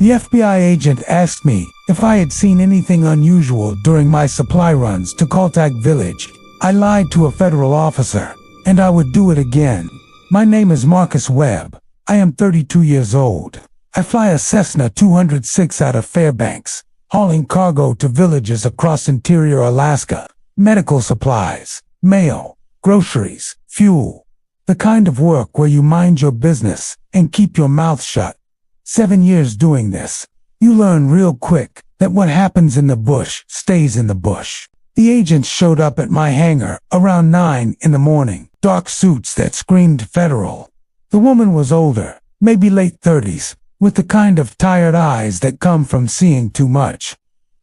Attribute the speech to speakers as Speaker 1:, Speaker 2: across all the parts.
Speaker 1: The FBI agent asked me if I had seen anything unusual during my supply runs to Kaltag village. I lied to a federal officer, and I would do it again. My name is Marcus Webb. I am 32 years old. I fly a Cessna 206 out of Fairbanks, hauling cargo to villages across interior Alaska. Medical supplies, mail, groceries, fuel. The kind of work where you mind your business and keep your mouth shut. 7 years doing this, you learn real quick that what happens in the bush stays in the bush. The agents showed up at my hangar around 9 in the morning, dark suits that screamed federal. The woman was older, maybe late 30s, with the kind of tired eyes that come from seeing too much.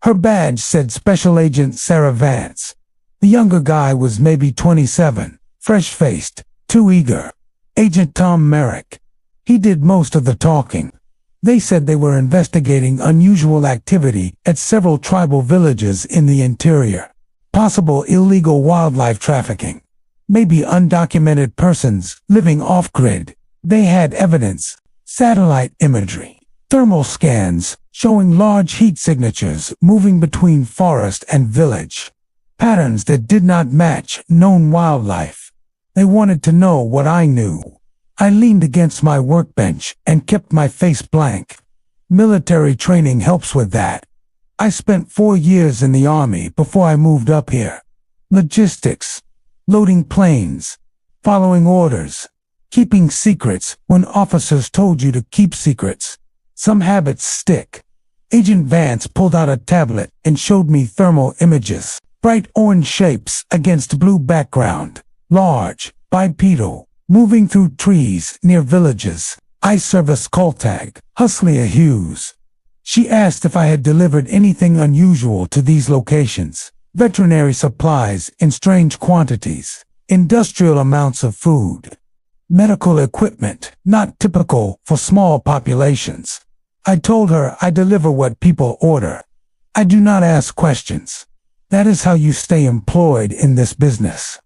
Speaker 1: Her badge said Special Agent Sarah Vance. The younger guy was maybe 27, fresh-faced, too eager. Agent Tom Merrick. He did most of the talking. They said they were investigating unusual activity at several tribal villages in the interior. Possible illegal wildlife trafficking. Maybe undocumented persons living off-grid. They had evidence, satellite imagery, thermal scans showing large heat signatures moving between forest and village. Patterns that did not match known wildlife. They wanted to know what I knew. I leaned against my workbench and kept my face blank. Military training helps with that. I spent 4 years in the Army before I moved up here. Logistics, loading planes, following orders, keeping secrets when officers told you to keep secrets. Some habits stick. Agent Vance pulled out a tablet and showed me thermal images. Bright orange shapes against blue background. Large, bipedal, moving through trees near villages. I service Kaltag, Hustlia Hughes. She asked if I had delivered anything unusual to these locations. Veterinary supplies in strange quantities. Industrial amounts of food. Medical equipment, not typical for small populations. I told her I deliver what people order. I do not ask questions. That is how you stay employed in this business.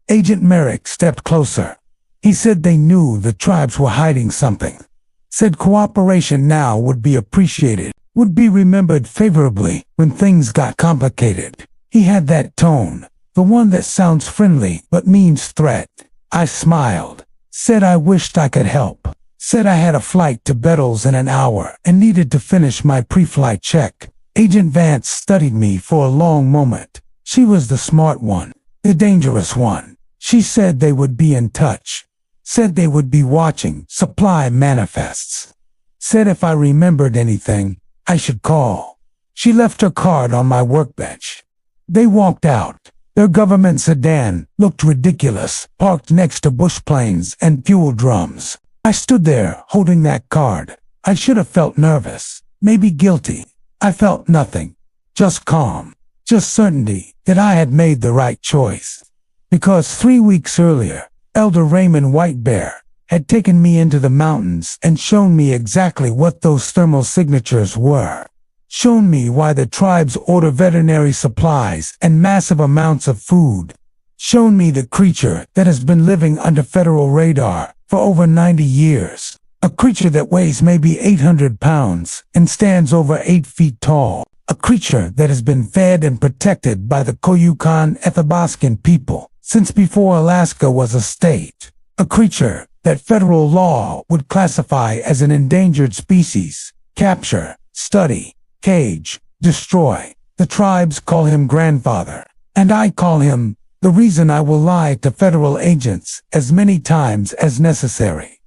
Speaker 1: Agent Merrick stepped closer. He said they knew the tribes were hiding something. Said cooperation now would be appreciated, would be remembered favorably when things got complicated. He had that tone, the one that sounds friendly but means threat. I smiled. Said I wished I could help. Said I had a flight to Bettles in an hour and needed to finish my pre-flight check. Agent Vance studied me for a long moment. She was the smart one, the dangerous one. She said they would be in touch. Said they would be watching supply manifests. Said if I remembered anything, I should call. She left her card on my workbench. They walked out. Their government sedan looked ridiculous, parked next to bush planes and fuel drums. I stood there holding that card. I should have felt nervous, maybe guilty. I felt nothing, just calm, just certainty that I had made the right choice. Because 3 weeks earlier, Elder Raymond Whitebear had taken me into the mountains and shown me exactly what those thermal signatures were. Shown me why the tribes order veterinary supplies and massive amounts of food. Shown me the creature that has been living under federal radar for over 90 years. A creature that weighs maybe 800 pounds and stands over 8 feet tall. A creature that has been fed and protected by the Koyukon Athabaskan people since before Alaska was a state. A creature that federal law would classify as an endangered species. Capture, study, cage, destroy. The tribes call him grandfather, and I call him the reason I will lie to federal agents as many times as necessary.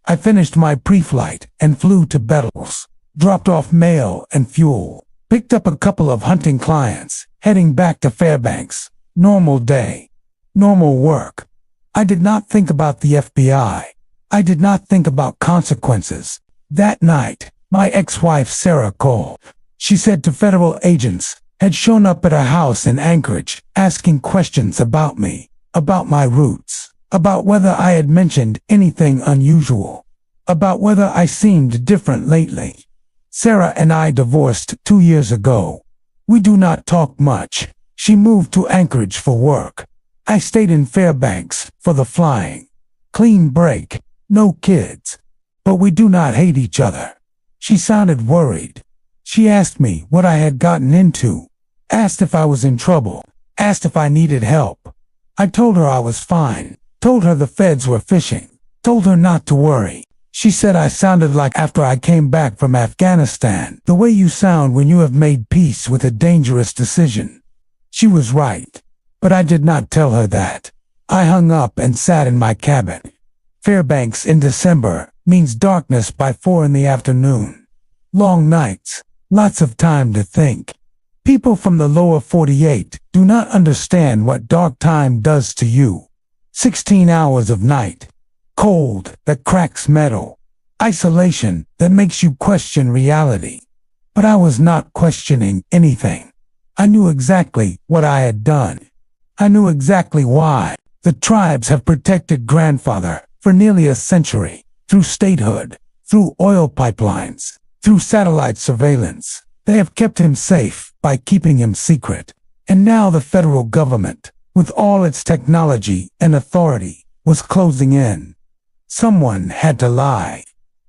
Speaker 1: I finished my pre-flight and flew to Bettles, dropped off mail and fuel, picked up a couple of hunting clients, heading back to Fairbanks. Normal day. Normal work. I did not think about the FBI. I did not think about consequences. That night, my ex-wife Sarah called. She said two federal agents had shown up at her house in Anchorage, asking questions about me, about my roots, about whether I had mentioned anything unusual, about whether I seemed different lately. Sarah and I divorced 2 years ago. We do not talk much. She moved to Anchorage for work. I stayed in Fairbanks for the flying. Clean break, no kids. But we do not hate each other. She sounded worried. She asked me what I had gotten into, asked if I was in trouble, asked if I needed help. I told her I was fine, told her the feds were fishing, told her not to worry. She said I sounded like after I came back from Afghanistan, the way you sound when you have made peace with a dangerous decision. She was right, but I did not tell her that. I hung up and sat in my cabin. Fairbanks in December means darkness by 4 in the afternoon. Long nights, lots of time to think. People from the lower 48 do not understand what dark time does to you. 16 hours of night. Cold that cracks metal. Isolation that makes you question reality. But I was not questioning anything. I knew exactly what I had done. I knew exactly why. The tribes have protected grandfather for nearly a century, through statehood, through oil pipelines, through satellite surveillance. They have kept him safe by keeping him secret. And now the federal government, with all its technology and authority, was closing in. Someone had to lie.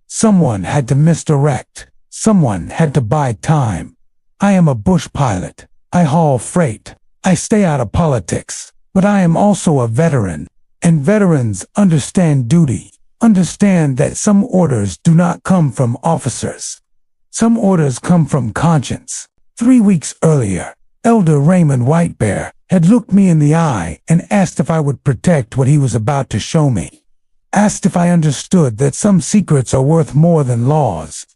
Speaker 1: Someone had to misdirect. Someone had to buy time. I am a bush pilot. I haul freight. I stay out of politics. But I am also a veteran. And veterans understand duty. Understand that some orders do not come from officers. Some orders come from conscience. 3 weeks earlier, Elder Raymond Whitebear had looked me in the eye and asked if I would protect what he was about to show me. Asked if I understood that some secrets are worth more than laws.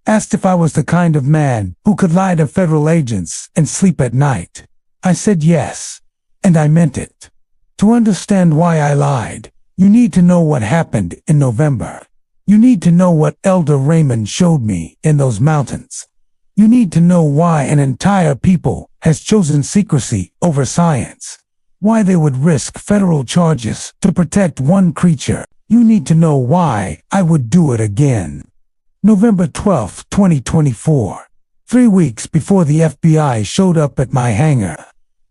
Speaker 1: Asked if I was the kind of man who could lie to federal agents and sleep at night. I said yes, and I meant it. To understand why I lied, you need to know what happened in November. You need to know what Elder Raymond showed me in those mountains. You need to know why an entire people has chosen secrecy over science. Why they would risk federal charges to protect one creature. You need to know why I would do it again. November 12, 2024. 3 weeks before the FBI showed up at my hangar.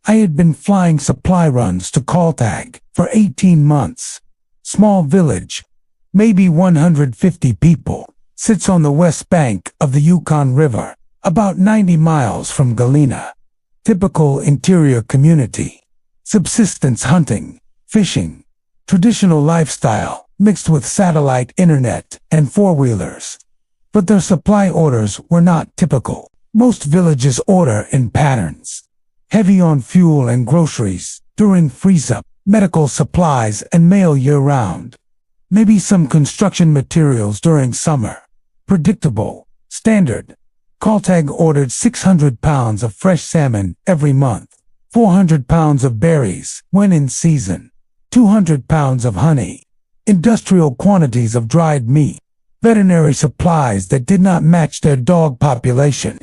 Speaker 1: I had been flying supply runs to Kaltag for 18 months. Small village, maybe 150 people, sits on the west bank of the Yukon River, about 90 miles from Galena. Typical interior community. Subsistence hunting, fishing, traditional lifestyle mixed with satellite internet and four-wheelers. But their supply orders were not typical. Most villages order in patterns. Heavy on fuel and groceries during freeze-up, medical supplies and mail year-round. Maybe some construction materials during summer. Predictable, standard. Kaltag ordered 600 pounds of fresh salmon every month, 400 pounds of berries when in season, 200 pounds of honey, industrial quantities of dried meat, veterinary supplies that did not match their dog population,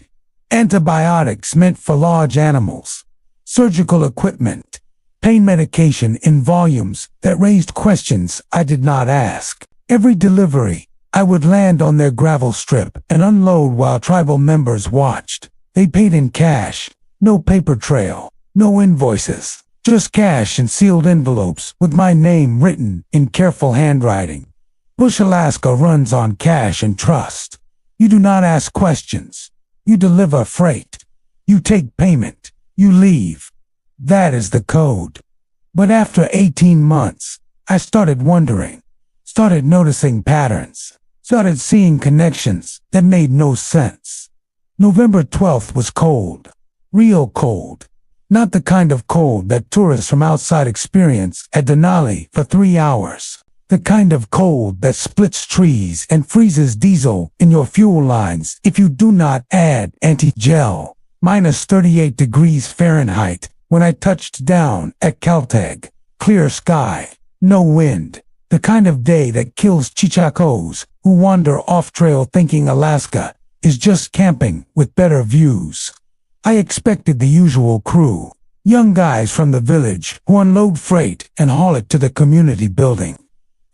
Speaker 1: antibiotics meant for large animals, surgical equipment, pain medication in volumes that raised questions I did not ask. Every delivery, I would land on their gravel strip and unload while tribal members watched. They paid in cash, no paper trail, no invoices, just cash in sealed envelopes with my name written in careful handwriting. Bush, Alaska runs on cash and trust. You do not ask questions. You deliver freight. You take payment. You leave. That is the code. But after 18 months, I started wondering, started noticing patterns, started seeing connections that made no sense. November 12th was cold. Real cold. Not the kind of cold that tourists from outside experience at Denali for 3 hours. The kind of cold that splits trees and freezes diesel in your fuel lines if you do not add anti-gel. Minus 38 degrees Fahrenheit when I touched down at Kaltag. Clear sky, no wind. The kind of day that kills chichakos who wander off-trail thinking Alaska is just camping with better views. I expected the usual crew. Young guys from the village who unload freight and haul it to the community building.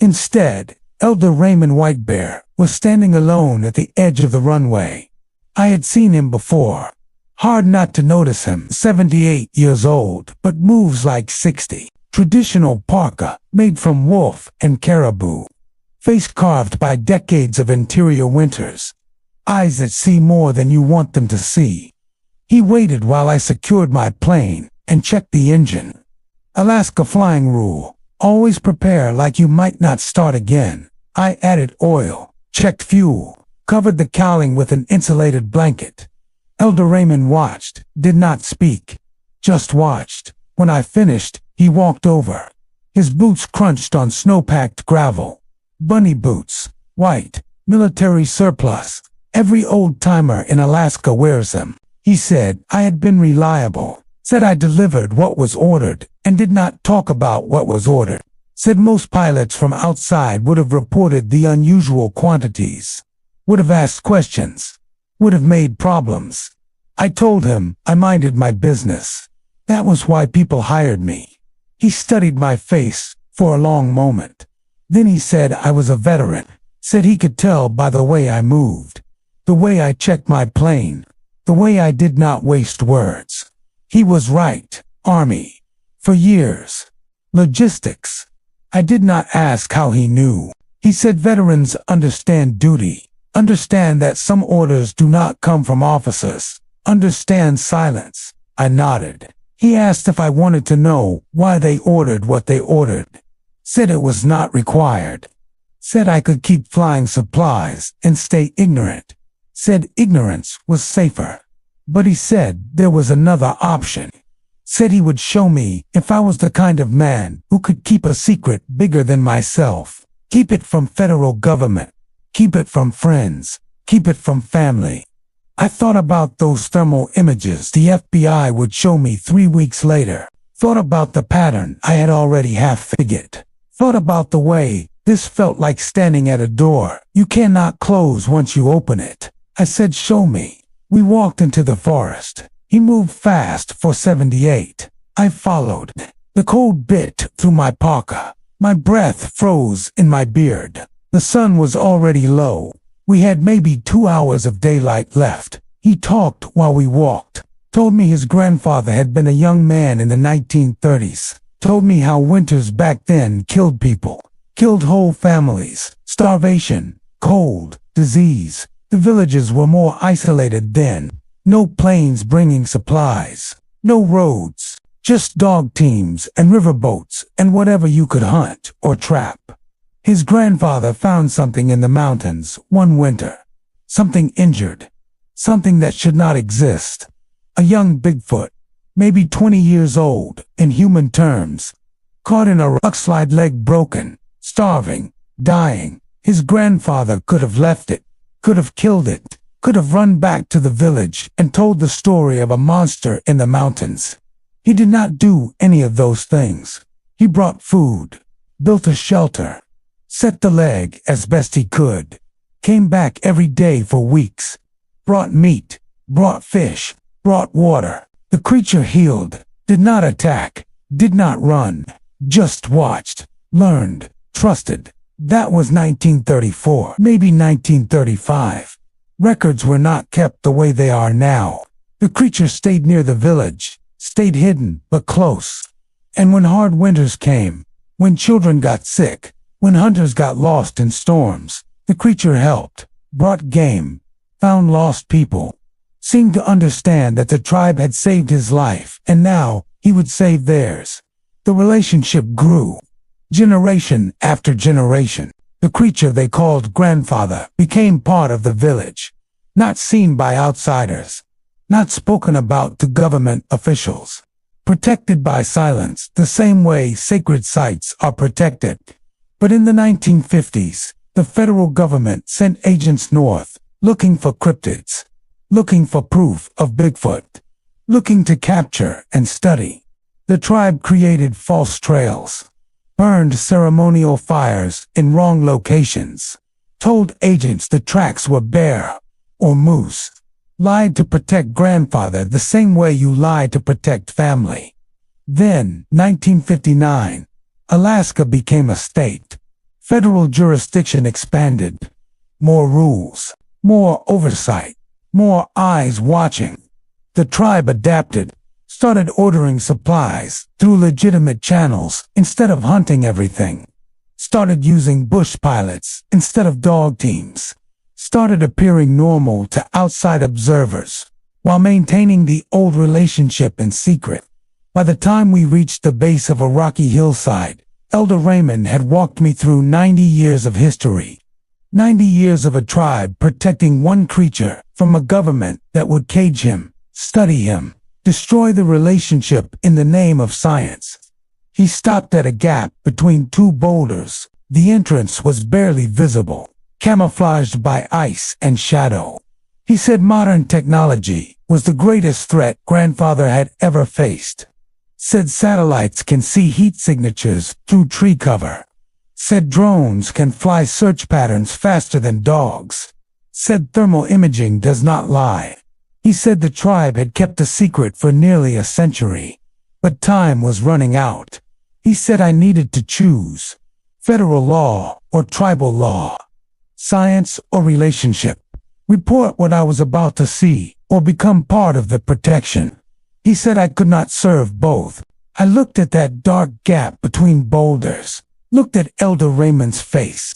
Speaker 1: Instead, Elder Raymond Whitebear was standing alone at the edge of the runway. I had seen him before. Hard not to notice him, 78 years old, but moves like 60. Traditional parka, made from wolf and caribou. Face carved by decades of interior winters. eyes that see more than you want them to see. He waited while I secured my plane and checked the engine. Alaska flying rule: always prepare like you might not start again. I added oil, checked fuel, covered the cowling with an insulated blanket. Elder Raymond watched, did not speak, just watched. When I finished, he walked over. His boots crunched on snow-packed gravel. Bunny boots, white, military surplus. Every old-timer in Alaska wears them. He said I had been reliable, said I delivered what was ordered, and did not talk about what was ordered. Said most pilots from outside would have reported the unusual quantities, would have asked questions, would have made problems. I told him I minded my business. That was why people hired me. He studied my face for a long moment. Then he said I was a veteran, said he could tell by the way I moved, the way I checked my plane, the way I did not waste words. He was right. Army. For years. Logistics. I did not ask how he knew. He said veterans understand duty, understand that some orders do not come from officers, understand silence. I nodded. He asked if I wanted to know why they ordered what they ordered. Said it was not required. Said I could keep flying supplies and stay ignorant. Said ignorance was safer. But he said there was another option. Said he would show me if I was the kind of man who could keep a secret bigger than myself. Keep it from federal government. Keep it from friends. Keep it from family. I thought about those thermal images the FBI would show me 3 weeks later. Thought about the pattern I had already half figured. Thought about the way this felt like standing at a door you cannot close once you open it. I said, show me. We walked into the forest. He moved fast for 78. I followed. The cold bit through my parka. My breath froze in my beard. The sun was already low. We had maybe 2 hours of daylight left. He talked while we walked. Told me his grandfather had been a young man in the 1930s. Told me how winters back then killed people. Killed whole families. Starvation, cold, disease. The villages were more isolated then. No planes bringing supplies. No roads. Just dog teams and riverboats and whatever you could hunt or trap. His grandfather found something in the mountains one winter. Something injured. Something that should not exist. A young Bigfoot, maybe 20 years old in human terms. Caught in a rockslide, leg broken, starving, dying. His grandfather could have left it, could have killed it, could have run back to the village and told the story of a monster in the mountains. He did not do any of those things. He brought food, built a shelter, set the leg as best he could, came back every day for weeks, brought meat, brought fish, brought water. The creature healed, did not attack, did not run, just watched, learned, trusted. That was 1934, maybe 1935. Records were not kept the way they are now. The creature stayed near the village, stayed hidden but close. And when hard winters came, when children got sick, when hunters got lost in storms, the creature helped, brought game, found lost people, seemed to understand that the tribe had saved his life and now he would save theirs. The relationship grew. Generation after generation, the creature they called grandfather became part of the village, not seen by outsiders, not spoken about to government officials, protected by silence the same way sacred sites are protected. But in the 1950s, the federal government sent agents north, looking for cryptids, looking for proof of Bigfoot, looking to capture and study. The tribe created false trails, burned ceremonial fires in wrong locations, told agents the tracks were bear or moose, lied to protect grandfather the same way you lie to protect family. Then, 1959, Alaska became a state. Federal jurisdiction expanded. More rules, more oversight, more eyes watching. The tribe adapted, started ordering supplies through legitimate channels instead of hunting everything. Started using bush pilots instead of dog teams. started appearing normal to outside observers, while maintaining the old relationship in secret. By the time we reached the base of a rocky hillside, Elder Raymond had walked me through 90 years of history. 90 years of a tribe protecting one creature from a government that would cage him, study him, destroy the relationship in the name of science. He stopped at a gap between two boulders. The entrance was barely visible, camouflaged by ice and shadow. He said modern technology was the greatest threat grandfather had ever faced. Said satellites can see heat signatures through tree cover. Said drones can fly search patterns faster than dogs. Said thermal imaging does not lie. He said the tribe had kept a secret for nearly a century, but time was running out. He said I needed to choose federal law or tribal law, science or relationship, report what I was about to see or become part of the protection. He said I could not serve both. I looked at that dark gap between boulders, looked at Elder Raymond's face,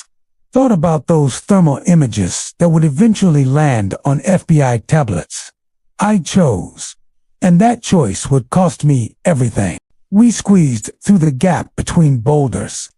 Speaker 1: thought about those thermal images that would eventually land on FBI tablets. I chose, and that choice would cost me everything. We squeezed through the gap between boulders.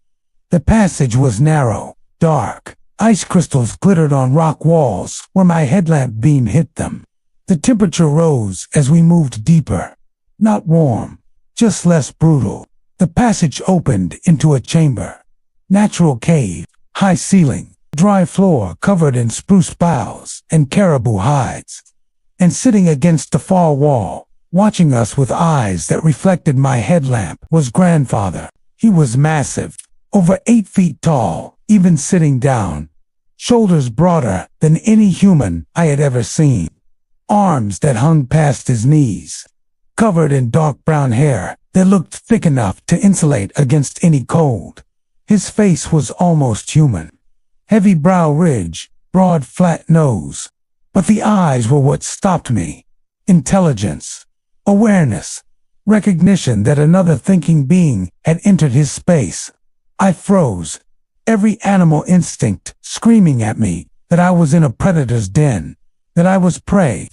Speaker 1: The passage was narrow, dark. Ice crystals glittered on rock walls where my headlamp beam hit them. The temperature rose as we moved deeper. Not warm, just less brutal. The passage opened into a chamber. Natural cave, high ceiling, dry floor covered in spruce boughs and caribou hides. And sitting against the far wall, watching us with eyes that reflected my headlamp, was grandfather. He was massive, over 8 feet tall, even sitting down. Shoulders broader than any human I had ever seen. Arms that hung past his knees. Covered in dark brown hair that looked thick enough to insulate against any cold. His face was almost human. Heavy brow ridge, broad flat nose. But the eyes were what stopped me. Intelligence, awareness, recognition that another thinking being had entered his space. I froze, every animal instinct screaming at me that I was in a predator's den, that I was prey,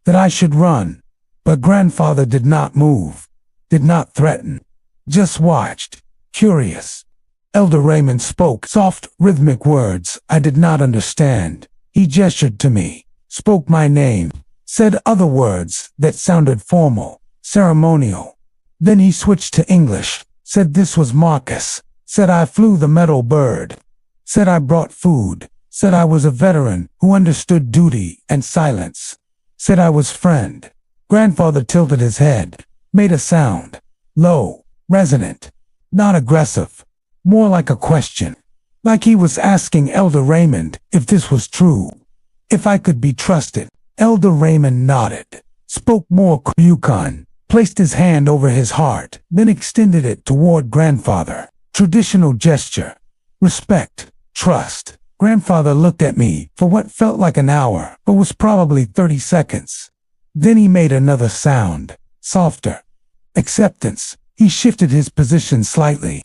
Speaker 1: that I should run. But grandfather did not move, did not threaten, just watched, curious. Elder Raymond spoke soft, rhythmic words I did not understand. He gestured to me, spoke my name, said other words that sounded formal, ceremonial. Then he switched to English, said this was Marcus, said I flew the metal bird, said I brought food, said I was a veteran who understood duty and silence, said I was friend. Grandfather tilted his head, made a sound, low, resonant, not aggressive, more like a question, like he was asking Elder Raymond if this was true, if I could be trusted. Elder Raymond nodded, spoke more Koyukon, placed his hand over his heart, then extended it toward grandfather. Traditional gesture, respect, trust. Grandfather looked at me for what felt like an hour, but was probably 30 seconds. Then he made another sound, softer. Acceptance. He shifted his position slightly,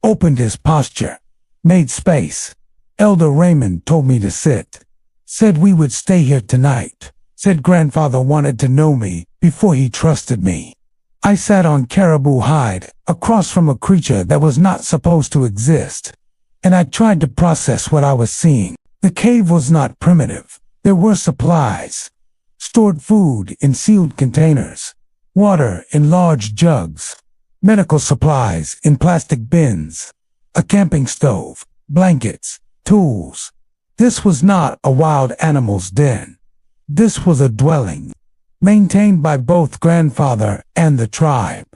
Speaker 1: opened his posture, made space. Elder Raymond told me to sit. Said we would stay here tonight. Said grandfather wanted to know me before he trusted me. I sat on caribou hide, across from a creature that was not supposed to exist. And I tried to process what I was seeing. The cave was not primitive. There were supplies. Stored food in sealed containers. Water in large jugs. Medical supplies in plastic bins. A camping stove. Blankets. Tools. This was not a wild animal's den. This was a dwelling, maintained by both grandfather and the tribe.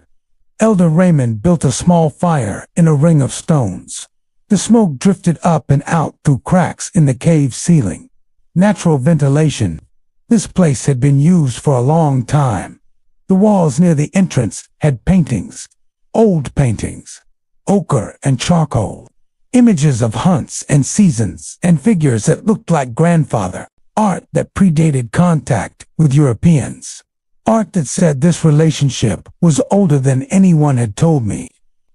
Speaker 1: Elder Raymond built a small fire in a ring of stones. The smoke drifted up and out through cracks in the cave ceiling. Natural ventilation. This place had been used for a long time. The walls near the entrance had paintings, old paintings, ochre and charcoal, images of hunts and seasons and figures that looked like grandfather, art that predated contact with Europeans, art that said this relationship was older than anyone had told me.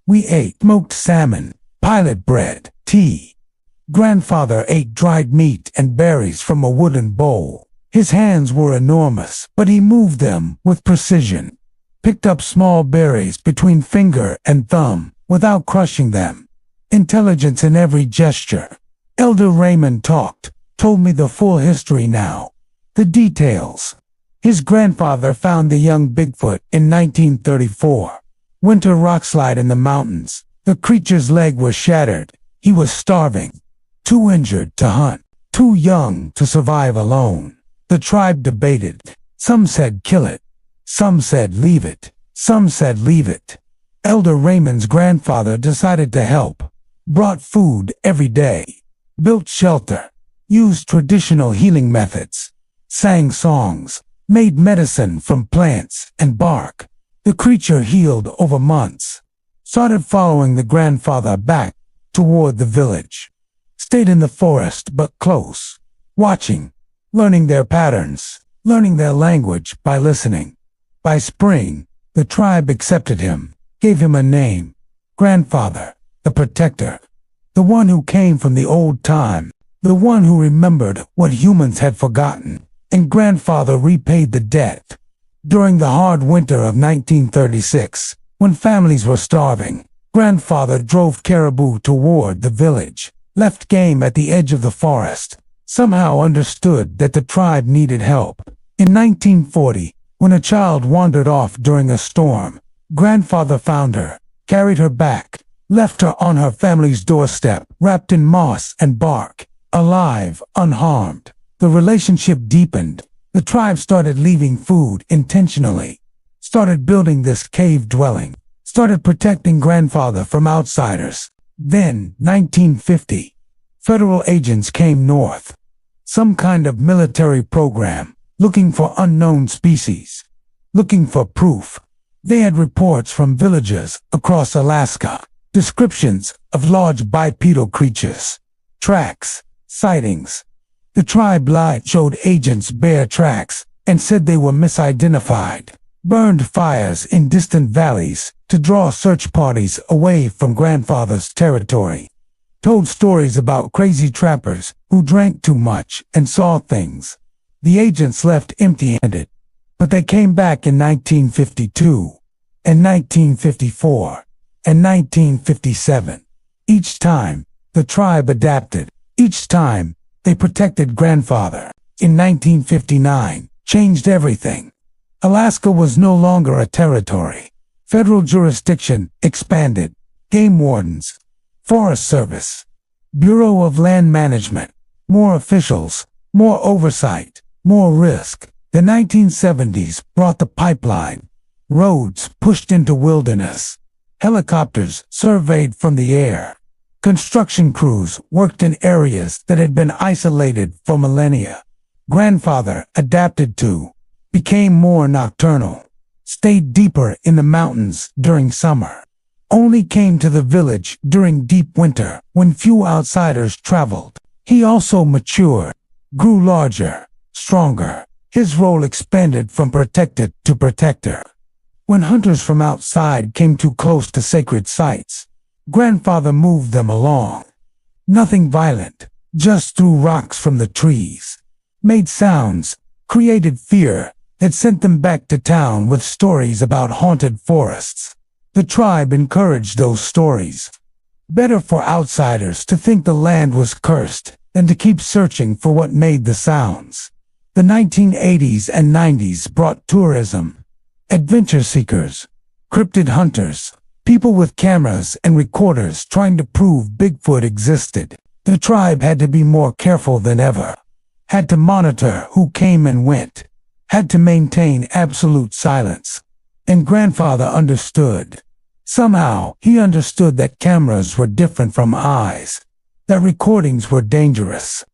Speaker 1: We ate smoked salmon, pilot bread, tea. Grandfather ate dried meat and berries from a wooden bowl. His hands were enormous, but he moved them with precision. Picked up small berries between finger and thumb without crushing them. Intelligence in every gesture. Elder Raymond told me the full history now. The details. His grandfather found the young Bigfoot in 1934. Winter rockslide in the mountains. The creature's leg was shattered. He was starving. Too injured to hunt. Too young to survive alone. The tribe debated. Some said kill it. Some said leave it. Some said leave it. Elder Raymond's grandfather decided to help. Brought food every day. Built shelter. Used traditional healing methods. Sang songs. Made medicine from plants and bark. The creature healed over months. Started following the grandfather back toward the village. Stayed in the forest but close. Watching. Learning their patterns. Learning their language by listening. By spring, the tribe accepted him. Gave him a name. Grandfather. The protector. The one who came from the old time. The one who remembered what humans had forgotten. And grandfather repaid the debt. During the hard winter of 1936, when families were starving, grandfather drove caribou toward the village, left game at the edge of the forest, somehow understood that the tribe needed help. In 1940, when a child wandered off during a storm, grandfather found her, carried her back, left her on her family's doorstep, wrapped in moss and bark, alive, unharmed. The relationship deepened. The tribe started leaving food intentionally. Started building this cave dwelling. Started protecting grandfather from outsiders. Then, 1950, federal agents came north. Some kind of military program, looking for unknown species. Looking for proof. They had reports from villagers across Alaska. Descriptions of large bipedal creatures. Tracks. Sightings. The tribe lied, showed agents bear tracks, and said they were misidentified. Burned fires in distant valleys to draw search parties away from grandfather's territory. Told stories about crazy trappers who drank too much and saw things. The agents left empty-handed, but they came back in 1952, and 1954, and 1957. Each time, the tribe adapted. Each time, they protected grandfather. In 1959, changed everything. Alaska was no longer a territory. Federal jurisdiction expanded. Game wardens. Forest Service. Bureau of Land Management. More officials. More oversight. More risk. The 1970s brought the pipeline. Roads pushed into wilderness. Helicopters surveyed from the air. Construction crews worked in areas that had been isolated for millennia. Grandfather adapted to, became more nocturnal, stayed deeper in the mountains during summer, only came to the village during deep winter when few outsiders traveled. He also matured, grew larger, stronger. His role expanded from protected to protector. When hunters from outside came too close to sacred sites, grandfather moved them along. Nothing violent, just threw rocks from the trees. Made sounds, created fear, that sent them back to town with stories about haunted forests. The tribe encouraged those stories. Better for outsiders to think the land was cursed than to keep searching for what made the sounds. The 1980s and 90s brought tourism, adventure seekers, cryptid hunters, people with cameras and recorders trying to prove Bigfoot existed. The tribe had to be more careful than ever. Had to monitor who came and went. Had to maintain absolute silence. And grandfather understood. Somehow, he understood that cameras were different from eyes. That recordings were dangerous.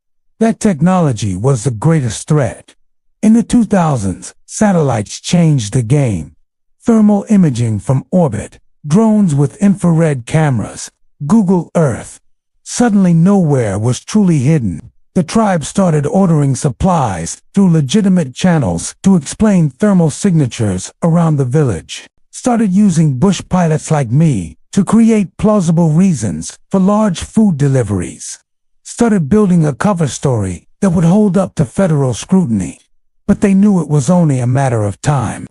Speaker 1: That technology was the greatest threat. In the 2000s, satellites changed the game. Thermal imaging from orbit. Drones with infrared cameras, Google Earth. Suddenly nowhere was truly hidden. The tribe started ordering supplies through legitimate channels to explain thermal signatures around the village. Started using bush pilots like me to create plausible reasons for large food deliveries. started building a cover story that would hold up to federal scrutiny. But they knew it was only a matter of time.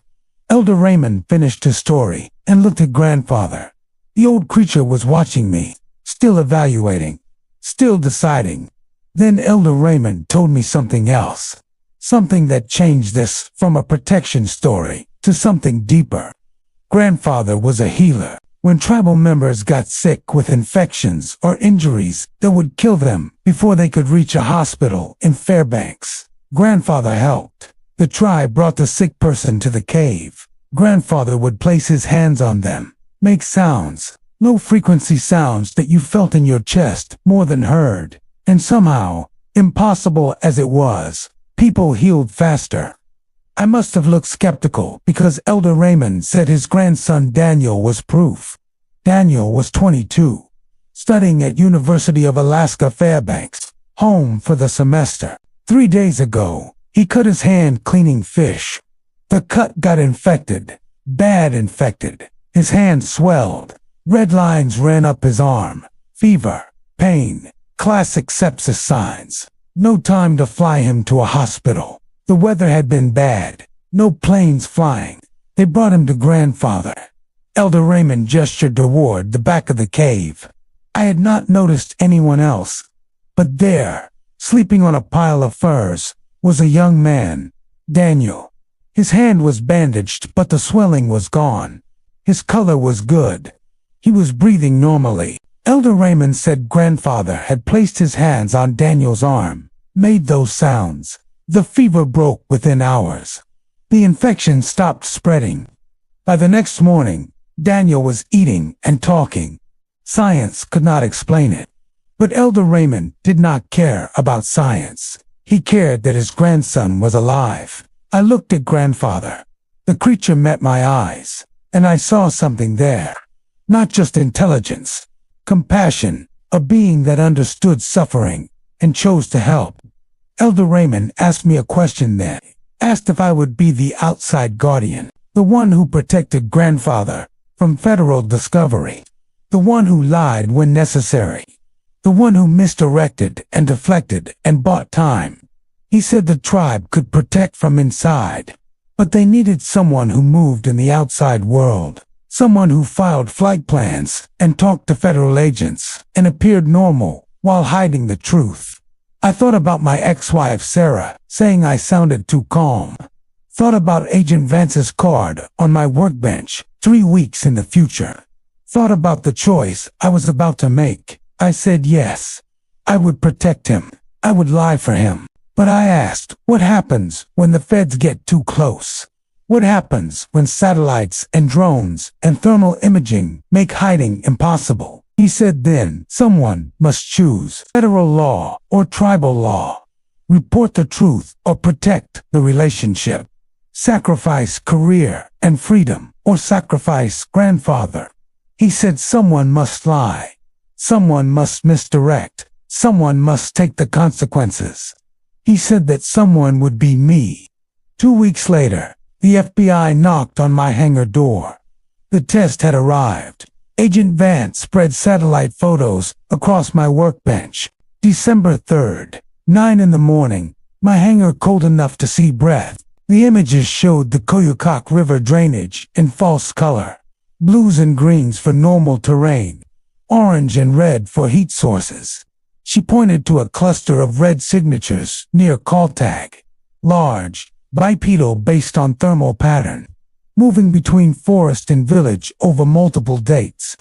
Speaker 1: Elder Raymond finished his story and looked at grandfather. The old creature was watching me, still evaluating, still deciding. Then Elder Raymond told me something else. Something that changed this from a protection story to something deeper. Grandfather was a healer. When tribal members got sick with infections or injuries that would kill them before they could reach a hospital in Fairbanks, grandfather helped. The tribe brought the sick person to the cave. Grandfather would place his hands on them, make sounds, low-frequency sounds that you felt in your chest more than heard. And somehow, impossible as it was, people healed faster. I must have looked skeptical because Elder Raymond said his grandson Daniel was proof. Daniel was 22, studying at University of Alaska Fairbanks, home for the semester. 3 days ago, he cut his hand cleaning fish. The cut got infected, bad infected. His hand swelled. Red lines ran up his arm. Fever, pain, classic sepsis signs. No time to fly him to a hospital. The weather had been bad. No planes flying. They brought him to grandfather. Elder Raymond gestured toward the back of the cave. I had not noticed anyone else. But there, sleeping on a pile of furs, was a young man, Daniel. His hand was bandaged, but the swelling was gone. His color was good. He was breathing normally. Elder Raymond said grandfather had placed his hands on Daniel's arm, made those sounds. The fever broke within hours. The infection stopped spreading. By the next morning, Daniel was eating and talking. Science could not explain it. But Elder Raymond did not care about science. He cared that his grandson was alive. I looked at grandfather. The creature met my eyes, and I saw something there. Not just intelligence, compassion, a being that understood suffering and chose to help. Elder Raymond asked me a question then, asked if I would be the outside guardian, the one who protected grandfather from federal discovery, the one who lied when necessary, the one who misdirected and deflected and bought time. He said the tribe could protect from inside, but they needed someone who moved in the outside world, someone who filed flight plans and talked to federal agents and appeared normal while hiding the truth. I thought about my ex-wife Sarah saying I sounded too calm. Thought about Agent Vance's card on my workbench 3 weeks in the future. Thought about the choice I was about to make. I said yes. I would protect him. I would lie for him. But I asked, what happens when the feds get too close? What happens when satellites and drones and thermal imaging make hiding impossible? He said then, someone must choose federal law or tribal law. Report the truth or protect the relationship. Sacrifice career and freedom or sacrifice grandfather. He said someone must lie. Someone must misdirect. Someone must take the consequences. He said that someone would be me. 2 weeks later, the FBI knocked on my hangar door. The test had arrived. Agent Vance spread satellite photos across my workbench. December 3rd, 9 in the morning, my hangar cold enough to see breath. The images showed the Koyukon River drainage in false color. Blues and greens for normal terrain. Orange and red for heat sources. She pointed to a cluster of red signatures near Kaltag. Large, bipedal based on thermal pattern. Moving between forest and village over multiple dates.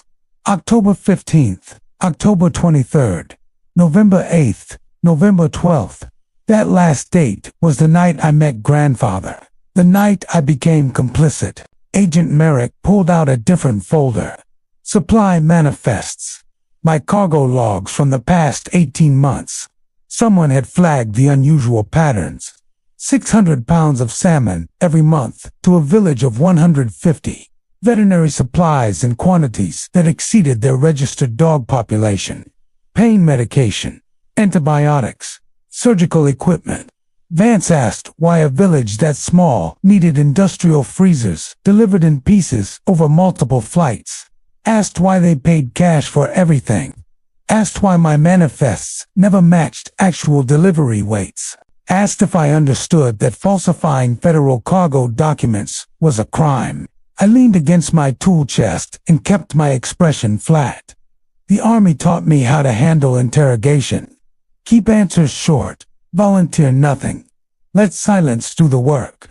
Speaker 1: October 15th, October 23rd, November 8th, November 12th. That last date was the night I met grandfather. The night I became complicit. Agent Merrick pulled out a different folder. Supply manifests. My cargo logs from the past 18 months. Someone had flagged the unusual patterns. 600 pounds of salmon every month to a village of 150. Veterinary supplies in quantities that exceeded their registered dog population. Pain medication, antibiotics, surgical equipment. Vance asked why a village that small needed industrial freezers delivered in pieces over multiple flights. Asked why they paid cash for everything. Asked why my manifests never matched actual delivery weights. Asked if I understood that falsifying federal cargo documents was a crime. I leaned against my tool chest and kept my expression flat. The Army taught me how to handle interrogation. Keep answers short, volunteer nothing. Let silence do the work.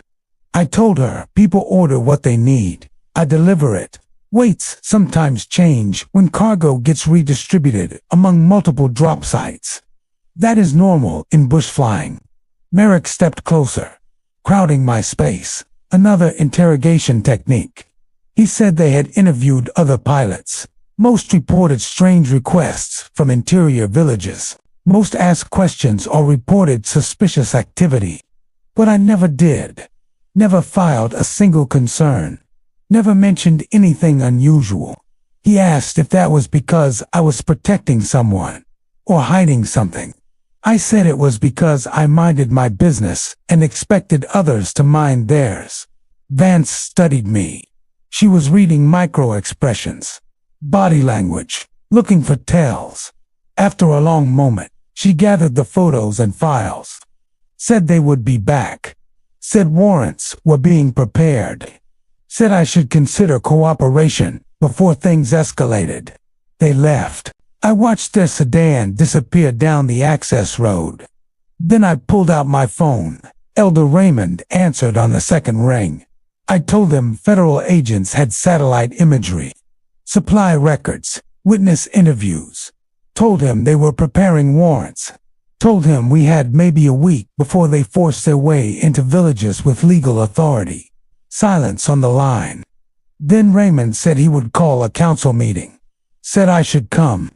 Speaker 1: I told her people order what they need. I deliver it. Weights sometimes change when cargo gets redistributed among multiple drop sites. That is normal in bush flying. Merrick stepped closer, crowding my space. Another interrogation technique. He said they had interviewed other pilots. Most reported strange requests from interior villages. Most asked questions or reported suspicious activity. But I never did. Never filed a single concern. Never mentioned anything unusual. He asked if that was because I was protecting someone or hiding something. I said it was because I minded my business and expected others to mind theirs. Vance studied me. She was reading micro-expressions, body language, looking for tells. After a long moment, she gathered the photos and files. Said they would be back. Said warrants were being prepared. Said I should consider cooperation before things escalated. They left. I watched their sedan disappear down the access road. Then I pulled out my phone. Elder Raymond answered on the second ring. I told him federal agents had satellite imagery, supply records, witness interviews. Told him they were preparing warrants. Told him we had maybe a week before they forced their way into villages with legal authority. Silence on the line. Then Raymond said he would call a council meeting. Said I should come.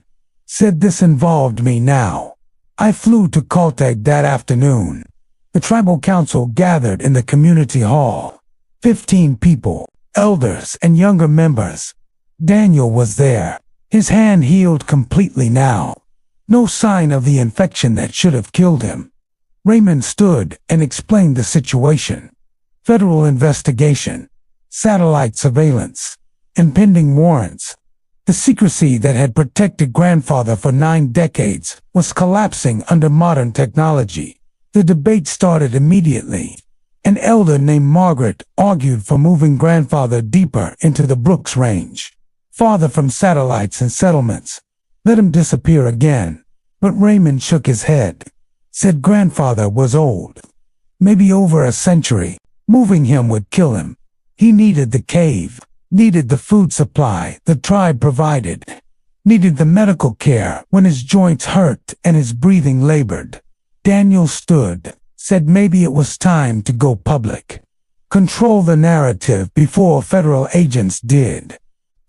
Speaker 1: Said this involved me now. I flew to Kaltag that afternoon. The tribal council gathered in the community hall. 15 people, elders and younger members. Daniel was there. His hand healed completely now. No sign of the infection that should have killed him. Raymond stood and explained the situation. Federal investigation, satellite surveillance, impending warrants. The secrecy that had protected grandfather for 9 decades was collapsing under modern technology. The debate started immediately. An elder named Margaret argued for moving grandfather deeper into the Brooks Range, farther from satellites and settlements. Let him disappear again. But Raymond shook his head. Said grandfather was old. Maybe over a century. Moving him would kill him. He needed the cave. Needed the food supply the tribe provided. Needed the medical care when his joints hurt and his breathing labored. Daniel stood. Said maybe it was time to go public. Control the narrative before federal agents did.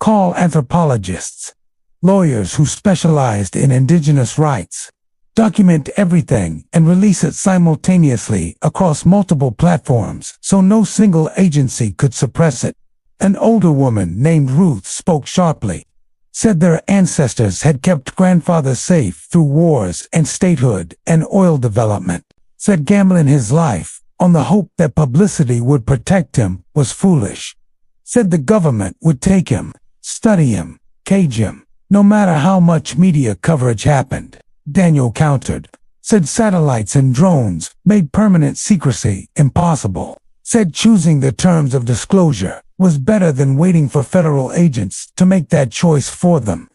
Speaker 1: Call anthropologists, lawyers who specialized in indigenous rights. Document everything and release it simultaneously across multiple platforms so no single agency could suppress it. An older woman named Ruth spoke sharply. Said their ancestors had kept grandfather safe through wars and statehood and oil development. Said gambling his life on the hope that publicity would protect him was foolish. Said the government would take him, study him, cage him, no matter how much media coverage happened. Daniel countered. Said satellites and drones made permanent secrecy impossible. Said choosing the terms of disclosure was better than waiting for federal agents to make that choice for them.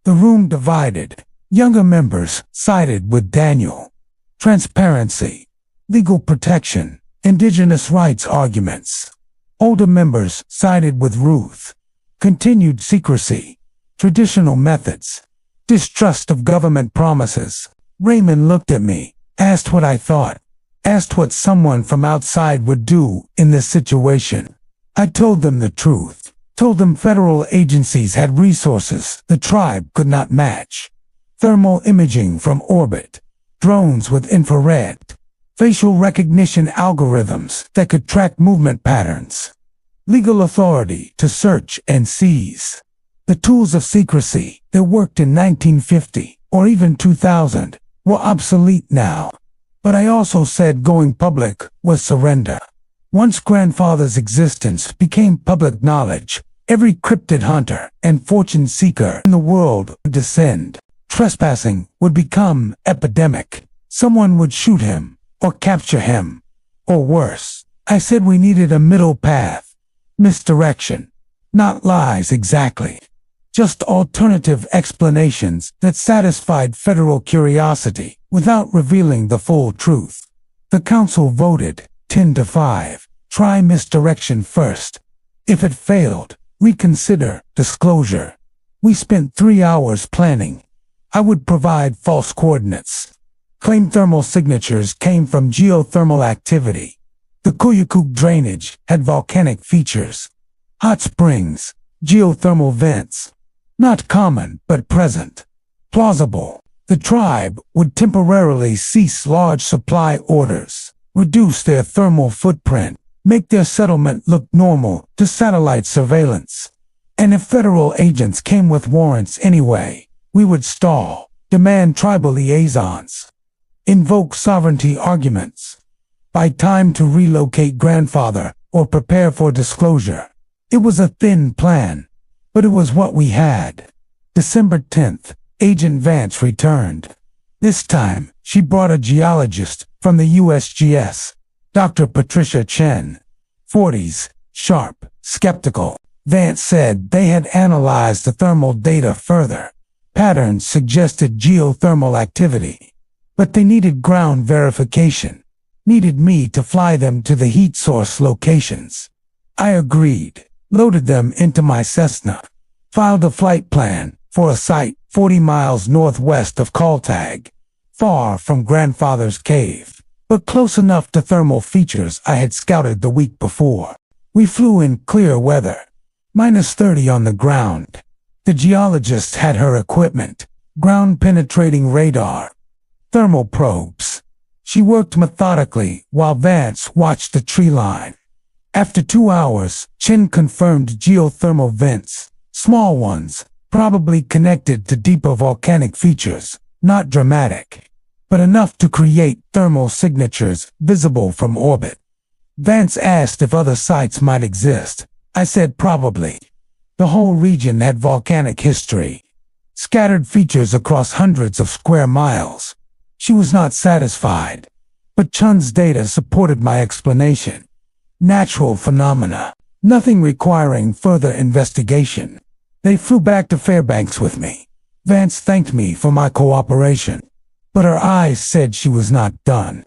Speaker 1: The room divided. Younger members sided with Daniel. Transparency, legal protection, indigenous rights arguments. Older members sided with Ruth. Continued secrecy, traditional methods, distrust of government promises. Raymond looked at me, asked what I thought, asked what someone from outside would do in this situation. I told them the truth, told them federal agencies had resources the tribe could not match. Thermal imaging from orbit, drones with infrared, facial recognition algorithms that could track movement patterns, legal authority to search and seize. The tools of secrecy that worked in 1950 or even 2000 were obsolete now. But I also said going public was surrender. Once grandfather's existence became public knowledge, every cryptid hunter and fortune seeker in the world would descend. Trespassing would become epidemic. Someone would shoot him, or capture him. Or worse. I said we needed a middle path. Misdirection. Not lies exactly. Just alternative explanations that satisfied federal curiosity without revealing the full truth. The council voted 10-5. Try misdirection first. If it failed, reconsider disclosure. We spent 3 hours planning. I would provide false coordinates. Claim thermal signatures came from geothermal activity. The Koyukon drainage had volcanic features. Hot springs, geothermal vents. Not common, but present. Plausible. The tribe would temporarily cease large supply orders, reduce their thermal footprint, make their settlement look normal to satellite surveillance. And if federal agents came with warrants anyway, we would stall, demand tribal liaisons, invoke sovereignty arguments, buy time to relocate grandfather or prepare for disclosure. It was a thin plan, but it was what we had. December 10th, Agent Vance returned. This time, she brought a geologist from the USGS, Dr. Patricia Chen. 40s, sharp, skeptical. Vance said they had analyzed the thermal data further. Patterns suggested geothermal activity. But they needed ground verification. Needed me to fly them to the heat source locations. I agreed, loaded them into my Cessna, filed a flight plan for a site 40 miles northwest of Kaltag, far from grandfather's cave, but close enough to thermal features I had scouted the week before. We flew in clear weather, -30 on the ground. The geologist had her equipment, ground-penetrating radar, thermal probes. She worked methodically while Vance watched the tree line. After 2 hours, Chen confirmed geothermal vents, small ones, probably connected to deeper volcanic features, not dramatic, but enough to create thermal signatures visible from orbit. Vance asked if other sites might exist. I said probably. The whole region had volcanic history, scattered features across hundreds of square miles. She was not satisfied, but Chen's data supported my explanation. Natural phenomena, nothing requiring further investigation. They flew back to Fairbanks with me. Vance thanked me for my cooperation, but her eyes said she was not done.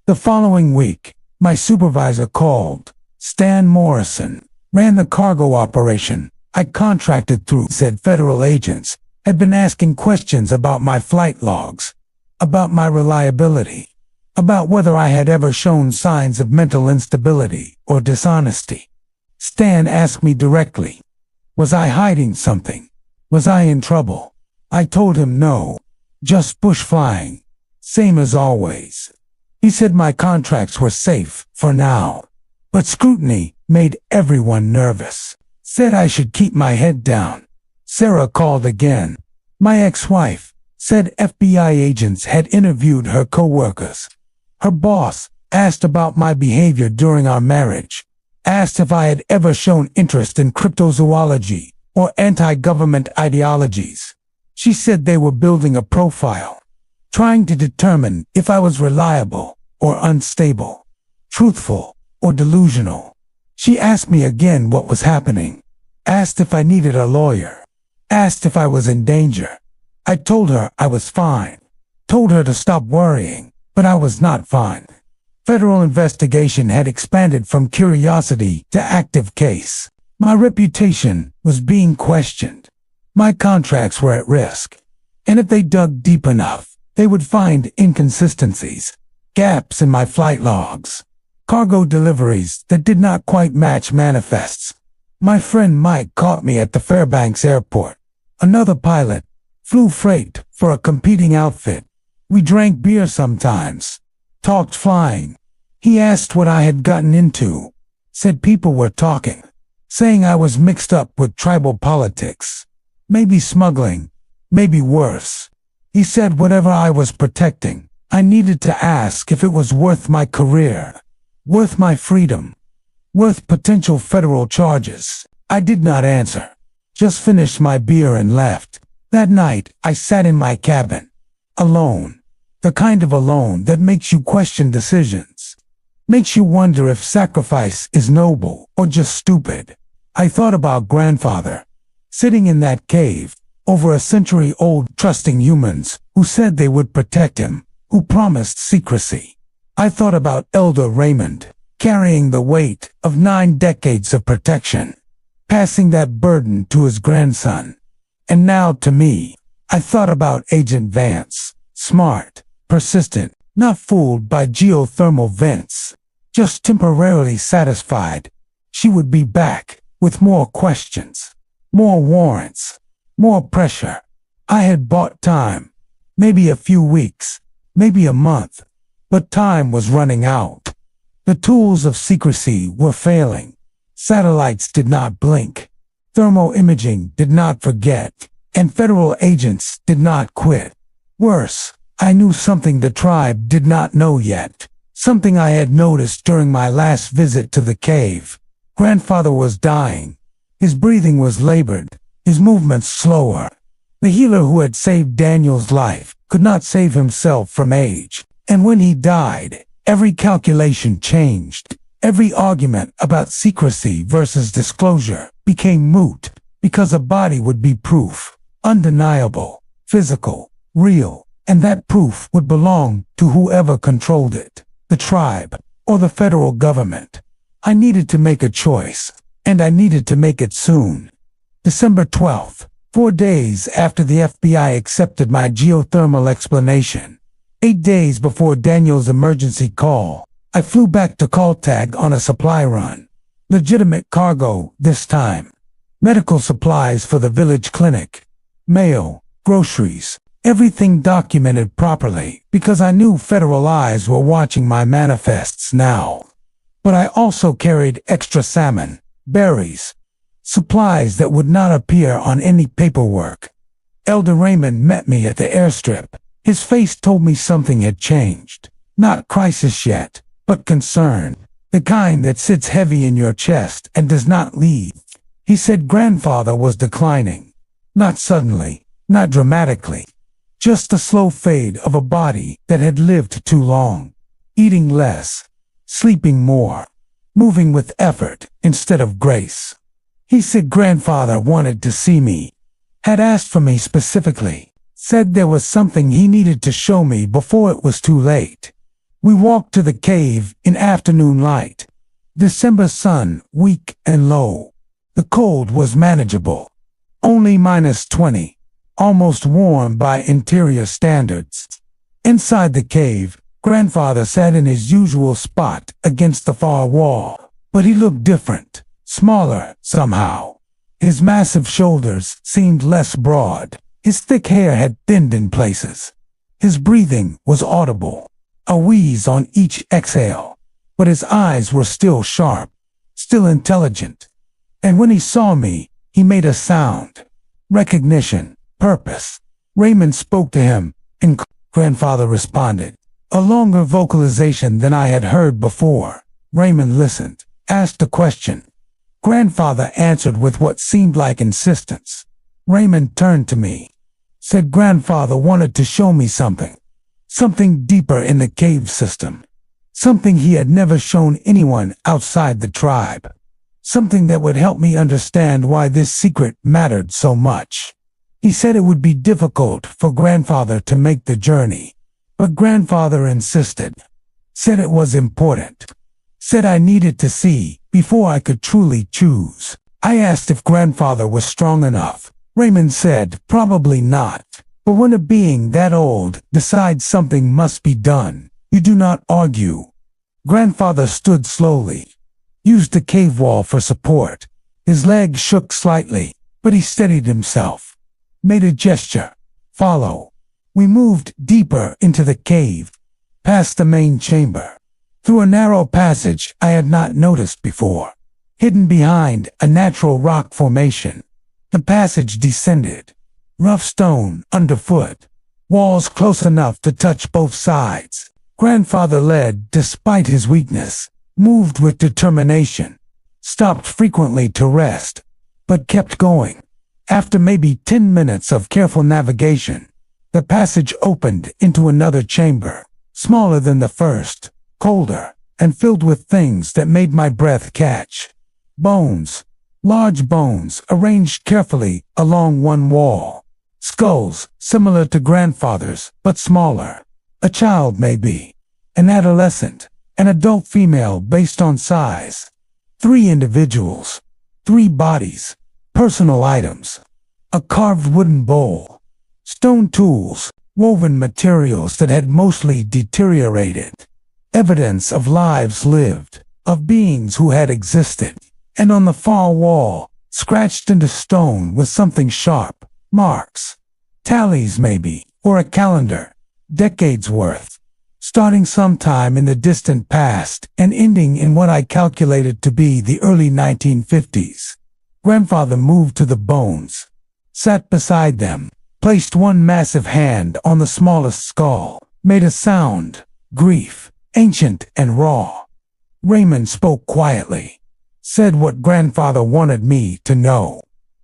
Speaker 1: The following week, my supervisor called. Stan Morrison ran the cargo operation I contracted through. Said federal agents had been asking questions about my flight logs, about my reliability, about whether I had ever shown signs of mental instability or dishonesty. Stan asked me directly, was I hiding something? Was I in trouble? I told him no, just bush flying, same as always. He said my contracts were safe for now, but scrutiny made everyone nervous. Said I should keep my head down. Sarah called again. My ex-wife said FBI agents had interviewed her co-workers. Her boss asked about my behavior during our marriage, asked if I had ever shown interest in cryptozoology or anti-government ideologies. She said they were building a profile, trying to determine if I was reliable or unstable, truthful or delusional. She asked me again what was happening, asked if I needed a lawyer, asked if I was in danger. I told her I was fine, told her to stop worrying, but I was not fine. Federal investigation had expanded from curiosity to active case. My reputation was being questioned. My contracts were at risk. And if they dug deep enough, they would find inconsistencies, gaps in my flight logs, cargo deliveries that did not quite match manifests. My friend Mike caught me at the Fairbanks airport. Another pilot flew freight for a competing outfit. We drank beer sometimes, talked flying. He asked what I had gotten into, said people were talking, saying I was mixed up with tribal politics, maybe smuggling, maybe worse. He said whatever I was protecting, I needed to ask if it was worth my career, worth my freedom, worth potential federal charges. I did not answer, just finished my beer and left. That night, I sat in my cabin, alone. The kind of alone that makes you question decisions. Makes you wonder if sacrifice is noble or just stupid. I thought about grandfather, sitting in that cave, over a century-old, trusting humans who said they would protect him, who promised secrecy. I thought about Elder Raymond, carrying the weight of 9 decades of protection, passing that burden to his grandson. And now to me, I thought about Agent Vance, smart, persistent, not fooled by geothermal vents, just temporarily satisfied. She would be back, with more questions, more warrants, more pressure. I had bought time, maybe a few weeks, maybe a month, but time was running out. The tools of secrecy were failing. Satellites did not blink. Thermal imaging did not forget, and federal agents did not quit. Worse, I knew something the tribe did not know yet, something I had noticed during my last visit to the cave. Grandfather was dying. His breathing was labored, his movements slower. The healer who had saved Daniel's life could not save himself from age, and when he died, every calculation changed. Every argument about secrecy versus disclosure became moot, because a body would be proof, undeniable, physical, real, and that proof would belong to whoever controlled it, the tribe or the federal government. I needed to make a choice, and I needed to make it soon. December 12th, 4 days after the FBI accepted my geothermal explanation. 8 days before Daniel's emergency call, I flew back to Kaltag on a supply run. Legitimate cargo this time. Medical supplies for the village clinic. Mail, groceries, everything documented properly because I knew federal eyes were watching my manifests now. But I also carried extra salmon, berries, supplies that would not appear on any paperwork. Elder Raymond met me at the airstrip. His face told me something had changed. Not crisis yet, but concern. The kind that sits heavy in your chest and does not leave. He said grandfather was declining. Not suddenly, not dramatically. Just the slow fade of a body that had lived too long. Eating less, sleeping more, moving with effort instead of grace. He said grandfather wanted to see me. Had asked for me specifically. Said there was something he needed to show me before it was too late. We walked to the cave in afternoon light. December sun, weak and low. The cold was manageable. Only -20, almost warm by interior standards. Inside the cave, grandfather sat in his usual spot against the far wall, but he looked different, smaller somehow. His massive shoulders seemed less broad. His thick hair had thinned in places. His breathing was audible, a wheeze on each exhale, but his eyes were still sharp, still intelligent. And when he saw me, he made a sound. Recognition, purpose. Raymond spoke to him, and grandfather responded. A longer vocalization than I had heard before. Raymond listened, asked a question. Grandfather answered with what seemed like insistence. Raymond turned to me, said grandfather wanted to show me something. Something deeper in the cave system. Something he had never shown anyone outside the tribe. Something that would help me understand why this secret mattered so much. He said it would be difficult for grandfather to make the journey, but grandfather insisted. Said it was important. Said I needed to see before I could truly choose. I asked if grandfather was strong enough. Raymond said, probably not. But when a being that old decides something must be done, you do not argue. Grandfather stood slowly, used the cave wall for support. His legs shook slightly, but he steadied himself. Made a gesture. Follow. We moved deeper into the cave, past the main chamber, through a narrow passage I had not noticed before. Hidden behind a natural rock formation, the passage descended. Rough stone underfoot, walls close enough to touch both sides. Grandfather led despite his weakness, moved with determination, stopped frequently to rest, but kept going. After maybe 10 minutes of careful navigation, the passage opened into another chamber, smaller than the first, colder, and filled with things that made my breath catch. Bones, large bones arranged carefully along one wall. Skulls, similar to grandfather's, but smaller. A child maybe. An adolescent. An adult female based on size. 3 individuals. 3 bodies. Personal items. A carved wooden bowl. Stone tools. Woven materials that had mostly deteriorated. Evidence of lives lived. Of beings who had existed. And on the far wall, scratched into stone with something sharp. Marks. Tallies maybe. Or a calendar. Decades worth. Starting sometime in the distant past and ending in what I calculated to be the early 1950s. Grandfather moved to the bones, sat beside them, placed one massive hand on the smallest skull, made a sound, grief, ancient and raw. Raymond spoke quietly, said what grandfather wanted me to know.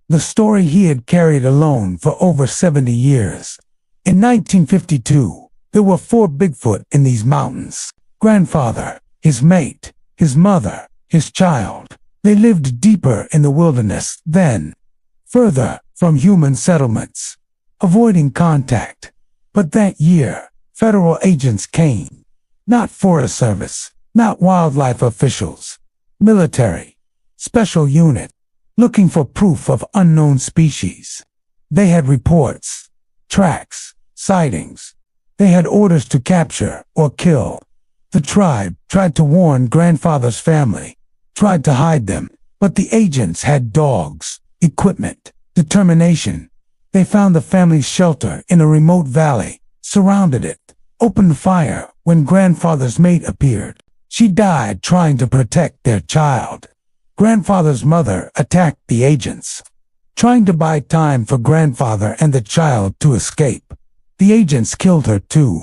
Speaker 1: The story he had carried alone for over 70 years. In 1952, there were 4 Bigfoot in these mountains. Grandfather, his mate, his mother, his child. They lived deeper in the wilderness then, further from human settlements, avoiding contact. But that year, federal agents came. Not Forest Service, not wildlife officials. Military, special unit, looking for proof of unknown species. They had reports, tracks, sightings. They had orders to capture or kill. The tribe tried to warn grandfather's family, tried to hide them, but the agents had dogs, equipment, determination. They found the family's shelter in a remote valley, surrounded it, opened fire when grandfather's mate appeared. She died trying to protect their child. Grandfather's mother attacked the agents, trying to buy time for grandfather and the child to escape. The agents killed her too.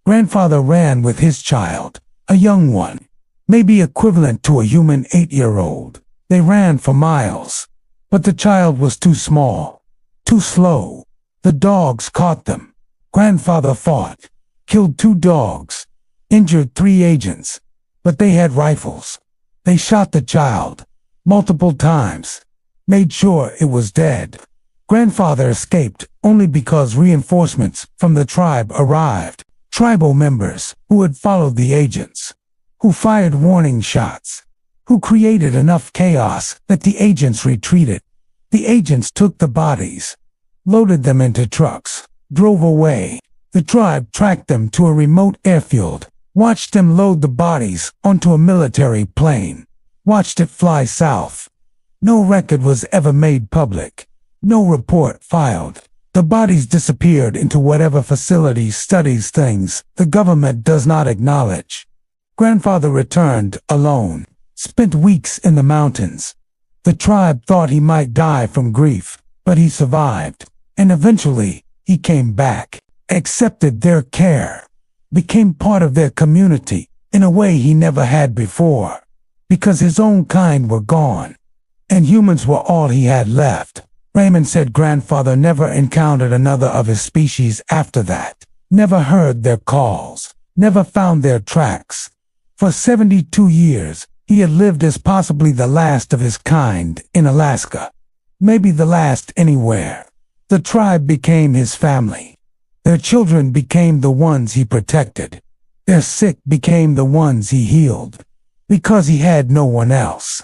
Speaker 1: Grandfather ran with his child, a young one, maybe equivalent to a human 8-year-old. They ran for miles, but the child was too small, too slow. The dogs caught them. Grandfather fought, killed 2 dogs, injured 3 agents, but they had rifles. They shot the child multiple times, made sure it was dead. Grandfather escaped only because reinforcements from the tribe arrived, tribal members who had followed the agents, who fired warning shots, who created enough chaos that the agents retreated. The agents took the bodies, loaded them into trucks, drove away. The tribe tracked them to a remote airfield, watched them load the bodies onto a military plane, watched it fly south. No record was ever made public. No report filed. The bodies disappeared into whatever facility studies things the government does not acknowledge. Grandfather returned alone, spent weeks in the mountains. The tribe thought he might die from grief, but he survived, and eventually he came back, accepted their care, became part of their community in a way he never had before, because his own kind were gone, and humans were all he had left. Raymond said grandfather never encountered another of his species after that, never heard their calls, never found their tracks. For 72 years, he had lived as possibly the last of his kind in Alaska, maybe the last anywhere. The tribe became his family. Their children became the ones he protected. Their sick became the ones he healed, because he had no one else.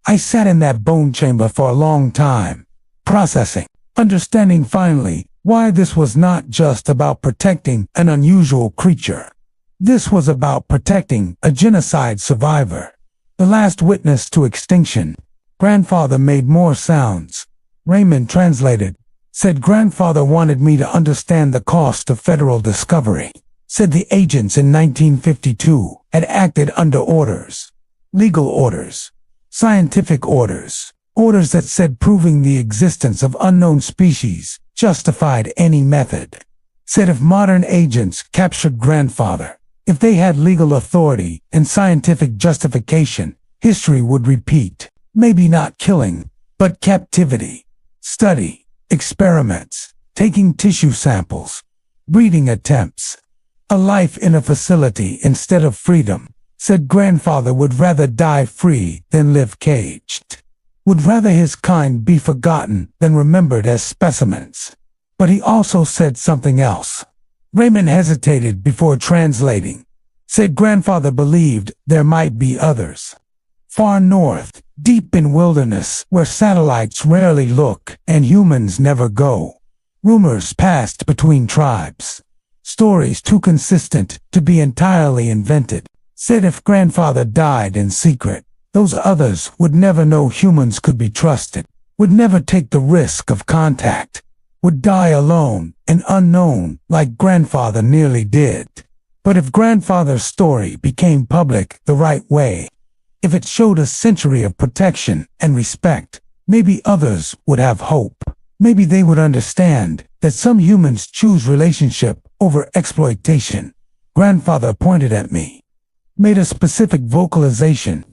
Speaker 1: I sat in that bone chamber for a long time, processing, understanding finally why this was not just about protecting an unusual creature. This was about protecting a genocide survivor, the last witness to extinction. Grandfather made more sounds. Raymond translated, said grandfather wanted me to understand the cost of federal discovery, said the agents in 1952 had acted under orders, legal orders, scientific orders, orders that said proving the existence of unknown species justified any method. Said if modern agents captured grandfather, if they had legal authority and scientific justification, history would repeat. Maybe not killing, but captivity. Study, experiments, taking tissue samples, breeding attempts. A life in a facility instead of freedom. Said grandfather would rather die free than live caged. Would rather his kind be forgotten than remembered as specimens. But he also said something else. Raymond hesitated before translating. Said grandfather believed there might be others. Far north, deep in wilderness where satellites rarely look and humans never go. Rumors passed between tribes. Stories too consistent to be entirely invented. Said if grandfather died in secret, those others would never know humans could be trusted, would never take the risk of contact, would die alone and unknown like grandfather nearly did. But if grandfather's story became public the right way, if it showed a century of protection and respect, maybe others would have hope. Maybe they would understand that some humans choose relationship over exploitation. Grandfather pointed at me, made a specific vocalization.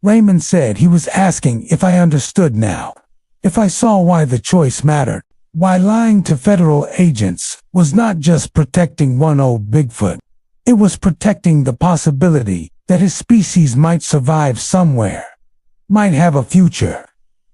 Speaker 1: Raymond said he was asking if I understood now, if I saw why the choice mattered, why lying to federal agents was not just protecting one old Bigfoot. It was protecting the possibility that his species might survive somewhere, might have a future.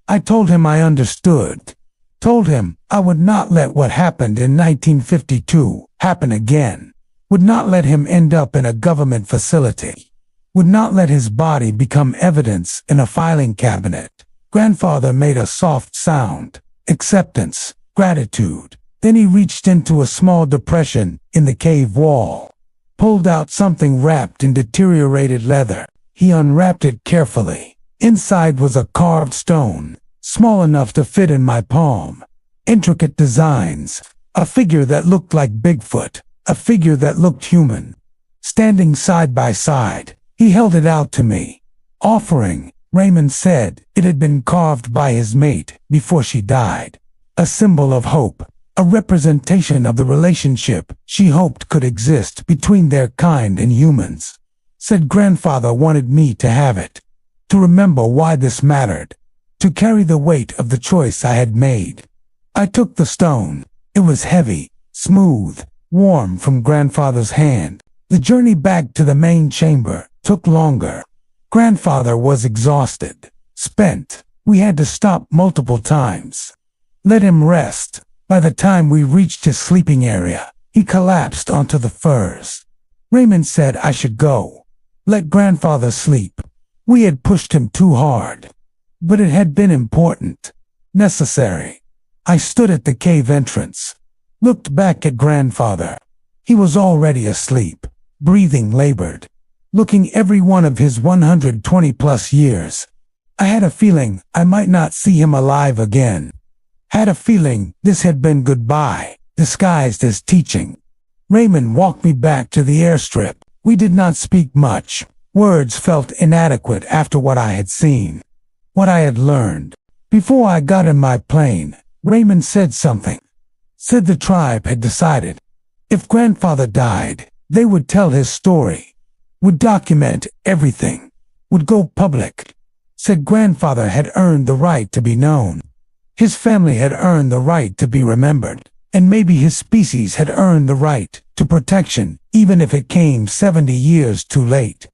Speaker 1: I told him I understood. Told him I would not let what happened in 1952 happen again. Would not let him end up in a government facility. Would not let his body become evidence in a filing cabinet. Grandfather made a soft sound. Acceptance, gratitude. Then he reached into a small depression in the cave wall. Pulled out something wrapped in deteriorated leather. He unwrapped it carefully. Inside was a carved stone, small enough to fit in my palm. Intricate designs. A figure that looked like Bigfoot. A figure that looked human. Standing side by side, he held it out to me. Offering, Raymond said it had been carved by his mate before she died. A symbol of hope, a representation of the relationship she hoped could exist between their kind and humans. Said grandfather wanted me to have it, to remember why this mattered, to carry the weight of the choice I had made. I took the stone. It was heavy, smooth, warm from grandfather's hand. The journey back to the main chamber took longer. Grandfather was exhausted, spent. We had to stop multiple times. Let him rest. By the time we reached his sleeping area, he collapsed onto the furs. Raymond said I should go. Let grandfather sleep. We had pushed him too hard. But it had been important, necessary. I stood at the cave entrance, looked back at grandfather. He was already asleep, breathing labored, looking every one of his 120+ years. I had a feeling I might not see him alive again. Had a feeling this had been goodbye, disguised as teaching. Raymond walked me back to the airstrip. We did not speak much. Words felt inadequate after what I had seen, what I had learned. Before I got in my plane, Raymond said something. Said the tribe had decided, if grandfather died, they would tell his story, would document everything, would go public. Said grandfather had earned the right to be known. His family had earned the right to be remembered, and maybe his species had earned the right to protection, even if it came 70 years too late.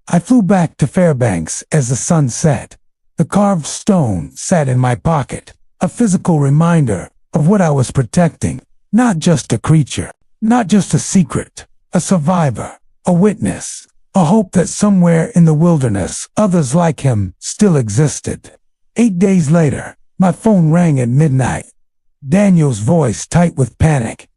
Speaker 1: I flew back to Fairbanks as the sun set. The carved stone sat in my pocket, a physical reminder of what I was protecting, not just a creature, not just a secret, a survivor, a witness, a hope that somewhere in the wilderness others like him still existed. 8 days later, my phone rang at midnight. Daniel's voice tight with panic.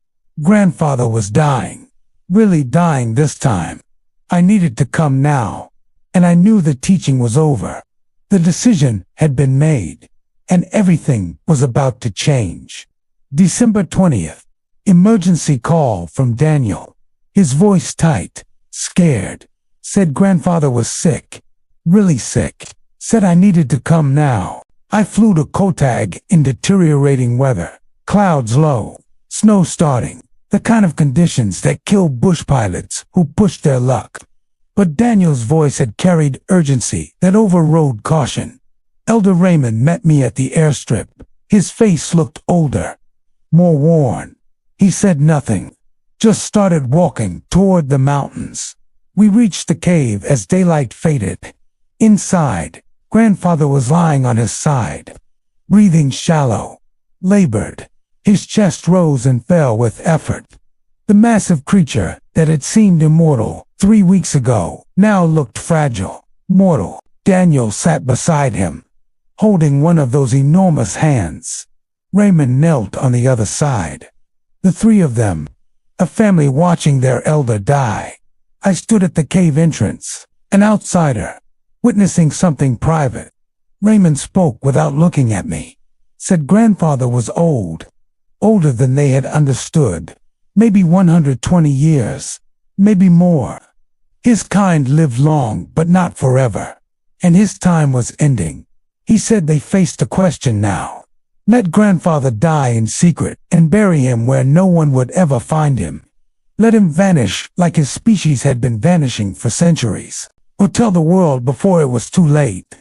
Speaker 1: Grandfather was dying, really dying this time. I needed to come now, and I knew the teaching was over. The decision had been made, and everything was about to change. December 20th, emergency call from Daniel. His voice tight, scared. Said grandfather was sick, really sick. Said I needed to come now. I flew to Kaltag in deteriorating weather, clouds low, snow starting, the kind of conditions that kill bush pilots who push their luck. But Daniel's voice had carried urgency that overrode caution. Elder Raymond met me at the airstrip. His face looked older, more worn. He said nothing, just started walking toward the mountains. We reached the cave as daylight faded. Inside, Grandfather was lying on his side, breathing shallow, labored. His chest rose and fell with effort. The massive creature that had seemed immortal 3 weeks ago now looked fragile, mortal. Daniel sat beside him, holding one of those enormous hands. Raymond knelt on the other side. The three of them, a family watching their elder die. I stood at the cave entrance, an outsider, witnessing something private. Raymond spoke without looking at me. Said Grandfather was old, older than they had understood. Maybe 120 years, maybe more. His kind lived long, but not forever. And his time was ending. He said they faced a question now. Let Grandfather die in secret and bury him where no one would ever find him. Let him vanish like his species had been vanishing for centuries. Or tell the world before it was too late.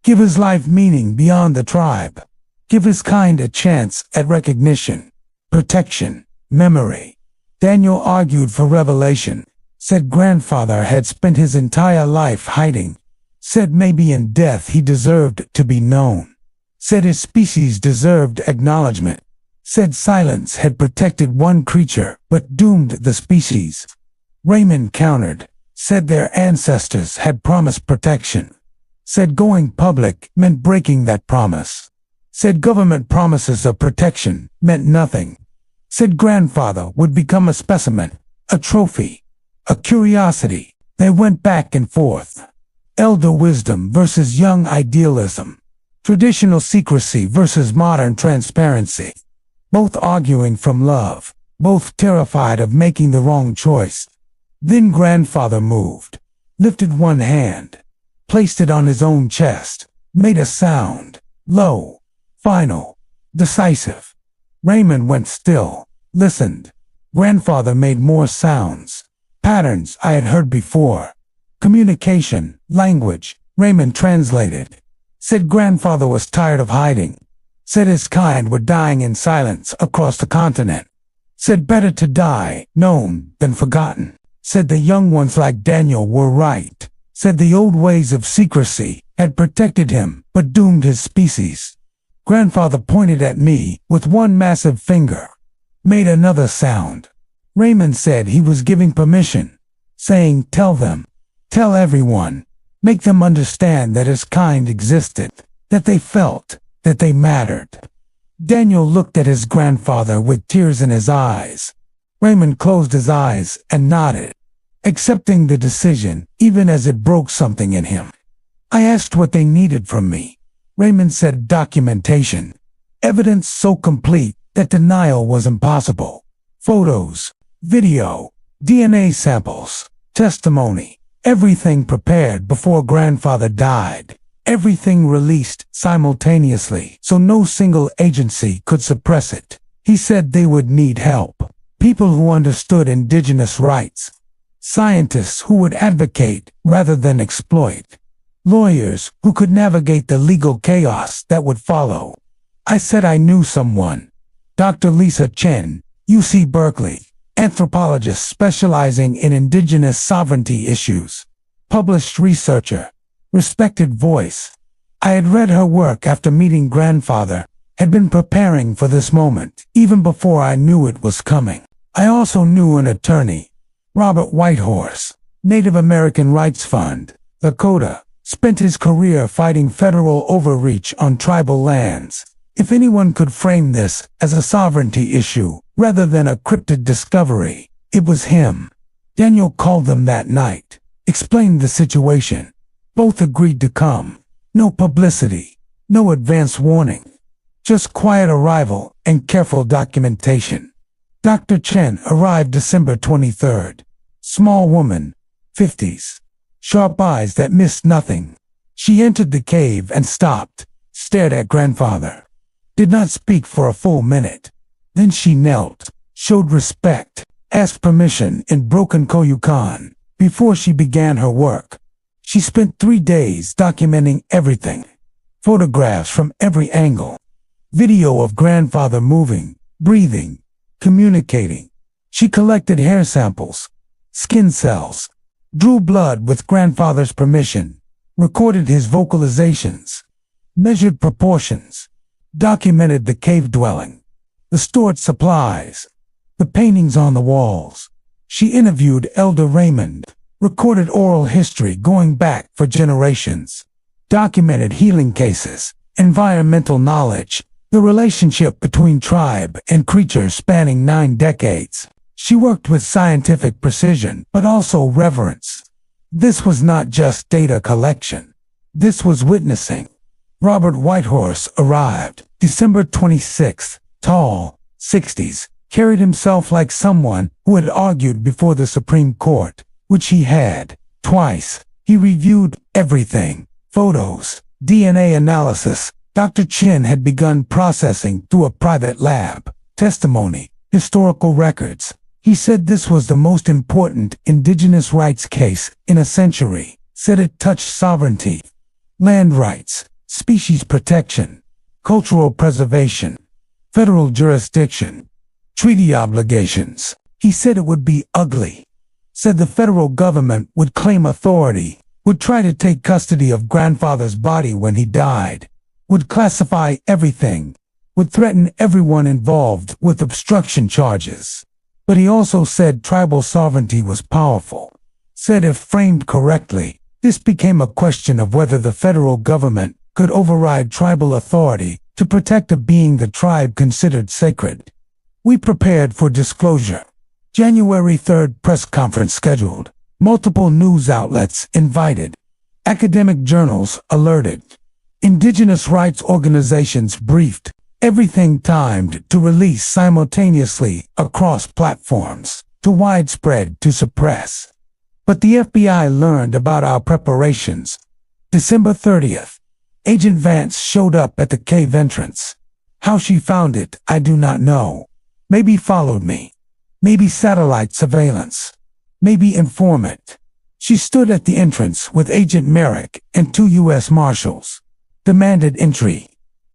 Speaker 1: Give his life meaning beyond the tribe. Give his kind a chance at recognition, protection, memory. Daniel argued for revelation. Said Grandfather had spent his entire life hiding. Said maybe in death he deserved to be known. Said his species deserved acknowledgement. Said silence had protected one creature but doomed the species. Raymond countered. Said their ancestors had promised protection. Said going public meant breaking that promise. Said government promises of protection meant nothing. Said Grandfather would become a specimen, a trophy, a curiosity. They went back and forth. Elder wisdom versus young idealism. Traditional secrecy versus modern transparency. Both arguing from love, both terrified of making the wrong choice. Then Grandfather moved, lifted one hand, placed it on his own chest, made a sound, low, final, decisive. Raymond went still, listened. Grandfather made more sounds, patterns I had heard before. Communication, language. Raymond translated. Said Grandfather was tired of hiding. Said his kind were dying in silence across the continent. Said better to die known than forgotten. Said the young ones like Daniel were right. Said the old ways of secrecy had protected him but doomed his species. Grandfather pointed at me with one massive finger. Made another sound. Raymond said he was giving permission. Saying tell them. Tell everyone. Make them understand that his kind existed. That they felt. That they mattered. Daniel looked at his grandfather with tears in his eyes. Raymond closed his eyes and nodded, accepting the decision even as it broke something in him. I asked what they needed from me. Raymond said documentation. Evidence so complete that denial was impossible. Photos, video, DNA samples, testimony, everything prepared before Grandfather died. Everything released simultaneously so no single agency could suppress it. He said they would need help. People who understood indigenous rights. Scientists who would advocate rather than exploit. Lawyers who could navigate the legal chaos that would follow. I said I knew someone. Dr. Lisa Chen, UC Berkeley, anthropologist specializing in indigenous sovereignty issues. Published researcher. Respected voice. I had read her work after meeting Grandfather, had been preparing for this moment, even before I knew it was coming. I also knew an attorney, Robert Whitehorse, Native American Rights Fund, Lakota, spent his career fighting federal overreach on tribal lands. If anyone could frame this as a sovereignty issue rather than a cryptid discovery, it was him. Daniel called them that night, explained the situation. Both agreed to come. No publicity, no advance warning. Just quiet arrival and careful documentation. Dr. Chen arrived December 23rd. Small woman, 50s. Sharp eyes that missed nothing. She entered the cave and stopped, stared at Grandfather. Did not speak for a full minute. Then she knelt, showed respect, asked permission in broken Koyukon before she began her work. She spent 3 days documenting everything. Photographs from every angle. Video of grandfather moving, breathing, communicating. She collected hair samples, skin cells, drew blood with grandfather's permission, recorded his vocalizations, measured proportions, documented the cave dwelling, the stored supplies, the paintings on the walls. She interviewed Elder Raymond, recorded oral history going back for generations, documented healing cases, environmental knowledge, the relationship between tribe and creature spanning 9 decades. She worked with scientific precision, but also reverence. This was not just data collection. This was witnessing. Robert Whitehorse arrived, December 26th, tall, 60s, carried himself like someone who had argued before the Supreme Court, which he had, twice. He reviewed everything, photos, DNA analysis. Dr. Chen had begun processing through a private lab, testimony, historical records. He said this was the most important indigenous rights case in a century, said it touched sovereignty, land rights, species protection, cultural preservation, federal jurisdiction, treaty obligations. He said it would be ugly. Said the federal government would claim authority, would try to take custody of grandfather's body when he died, would classify everything, would threaten everyone involved with obstruction charges. But he also said tribal sovereignty was powerful. Said if framed correctly, this became a question of whether the federal government could override tribal authority to protect a being the tribe considered sacred. We prepared for disclosure. January 3rd press conference scheduled. Multiple news outlets invited. Academic journals alerted. Indigenous rights organizations briefed. Everything timed to release simultaneously across platforms, too widespread to suppress. But the FBI learned about our preparations. December 30th, Agent Vance showed up at the cave entrance. How she found it, I do not know. Maybe followed me. Maybe satellite surveillance. Maybe informant. She stood at the entrance with Agent Merrick and 2 U.S. Marshals. Demanded entry.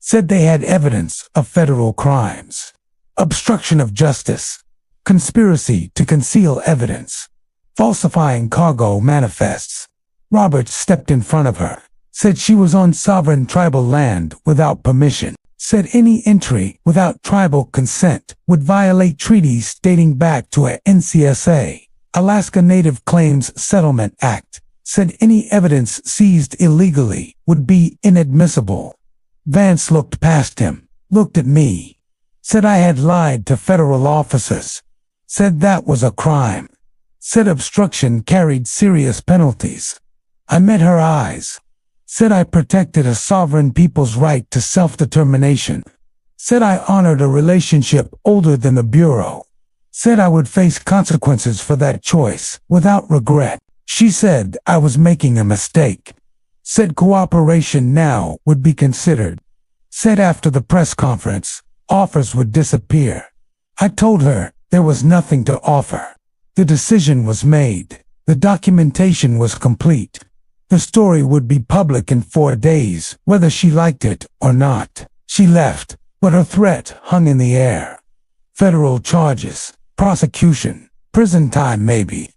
Speaker 1: Said they had evidence of federal crimes, obstruction of justice, conspiracy to conceal evidence, falsifying cargo manifests. Robert stepped in front of her, said she was on sovereign tribal land without permission, said any entry without tribal consent would violate treaties dating back to a NCSA, Alaska Native Claims Settlement Act, said any evidence seized illegally would be inadmissible. Vance looked past him, looked at me, said I had lied to federal officers, said that was a crime, said obstruction carried serious penalties. I met her eyes, said I protected a sovereign people's right to self-determination, said I honored a relationship older than the Bureau, said I would face consequences for that choice without regret. She said I was making a mistake. Said cooperation now would be considered. Said after the press conference, offers would disappear. I told her there was nothing to offer. The decision was made. The documentation was complete. The story would be public in 4 days, whether she liked it or not. She left, but her threat hung in the air. Federal charges, prosecution, prison time maybe.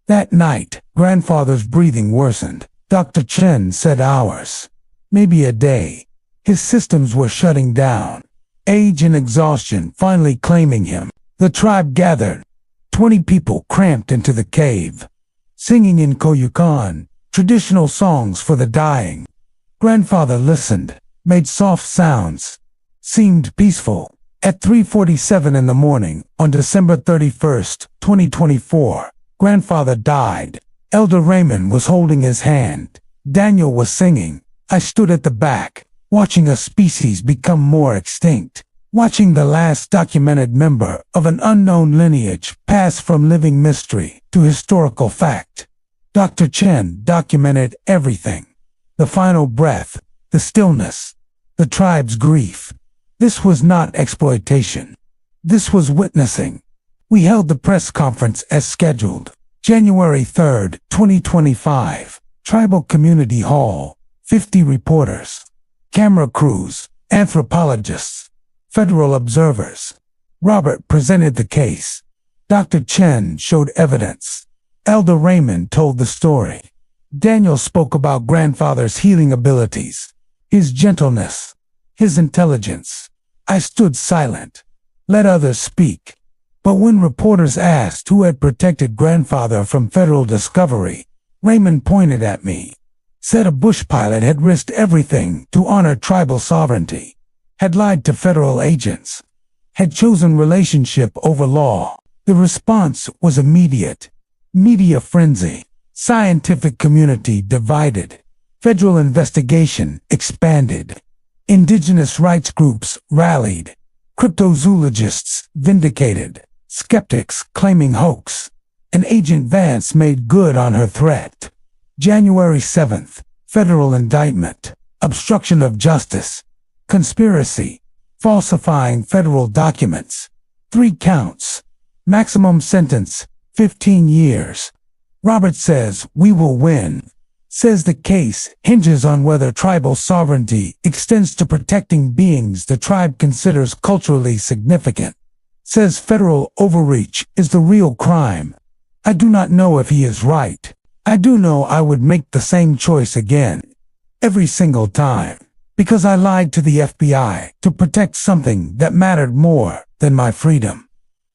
Speaker 1: That night, grandfather's breathing worsened. Dr. Chen said hours, maybe a day. His systems were shutting down. Age and exhaustion finally claiming him. The tribe gathered. 20 people cramped into the cave, singing in Koyukon, traditional songs for the dying. Grandfather listened, made soft sounds, seemed peaceful. At 3:47 in the morning, on December 31st, 2024, grandfather died. Elder Raymond was holding his hand. Daniel was singing. I stood at the back, watching a species become more extinct, watching the last documented member of an unknown lineage pass from living mystery to historical fact. Dr. Chen documented everything. The final breath, the stillness, the tribe's grief. This was not exploitation. This was witnessing. We held the press conference as scheduled. January 3rd, 2025, Tribal Community Hall, 50 reporters, camera crews, anthropologists, federal observers. Robert presented the case. Dr. Chen showed evidence. Elder Raymond told the story. Daniel spoke about grandfather's healing abilities, his gentleness, his intelligence. I stood silent, let others speak. But when reporters asked who had protected grandfather from federal discovery, Raymond pointed at me, said a bush pilot had risked everything to honor tribal sovereignty, had lied to federal agents, had chosen relationship over law. The response was immediate. Media frenzy, scientific community divided, federal investigation expanded, indigenous rights groups rallied, cryptozoologists vindicated, skeptics claiming hoax, and Agent Vance made good on her threat. January 7th, federal indictment, obstruction of justice, conspiracy, falsifying federal documents, 3 counts, maximum sentence, 15 years. Robert says we will win. Says the case hinges on whether tribal sovereignty extends to protecting beings the tribe considers culturally significant. Says federal overreach is the real crime. I do not know if he is right. I do know I would make the same choice again. Every single time. Because I lied to the FBI to protect something that mattered more than my freedom.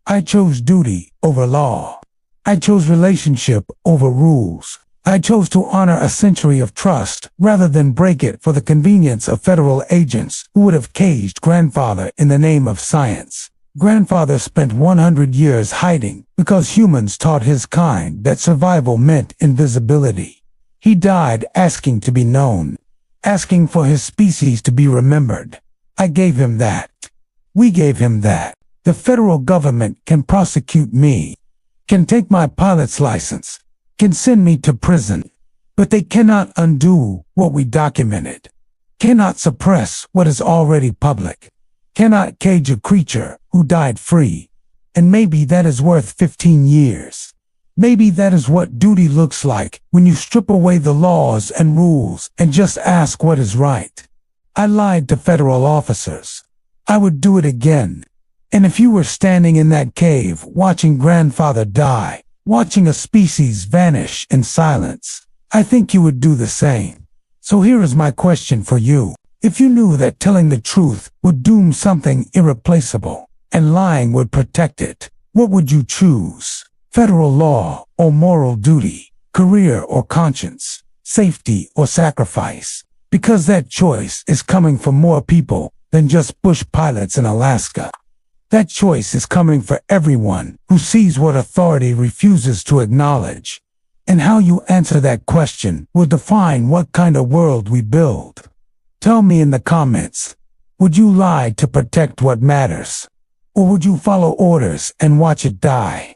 Speaker 1: I chose duty over law. I chose relationship over rules. I chose to honor a century of trust rather than break it for the convenience of federal agents who would have caged grandfather in the name of science. Grandfather spent 100 years hiding because humans taught his kind that survival meant invisibility. He died asking to be known, asking for his species to be remembered. I gave him that. We gave him that. The federal government can prosecute me, can take my pilot's license, can send me to prison, but they cannot undo what we documented, cannot suppress what is already public, cannot cage a creature who died free. And maybe that is worth 15 years. Maybe that is what duty looks like when you strip away the laws and rules and just ask what is right. I lied to federal officers. I would do it again. And if you were standing in that cave watching grandfather die, watching a species vanish in silence, I think you would do the same. So here is my question for you. If you knew that telling the truth would doom something irreplaceable and lying would protect it, what would you choose? Federal law or moral duty, career or conscience, safety or sacrifice? Because that choice is coming for more people than just bush pilots in Alaska. That choice is coming for everyone who sees what authority refuses to acknowledge. And how you answer that question will define what kind of world we build. Tell me in the comments, would you lie to protect what matters? Or would you follow orders and watch it die?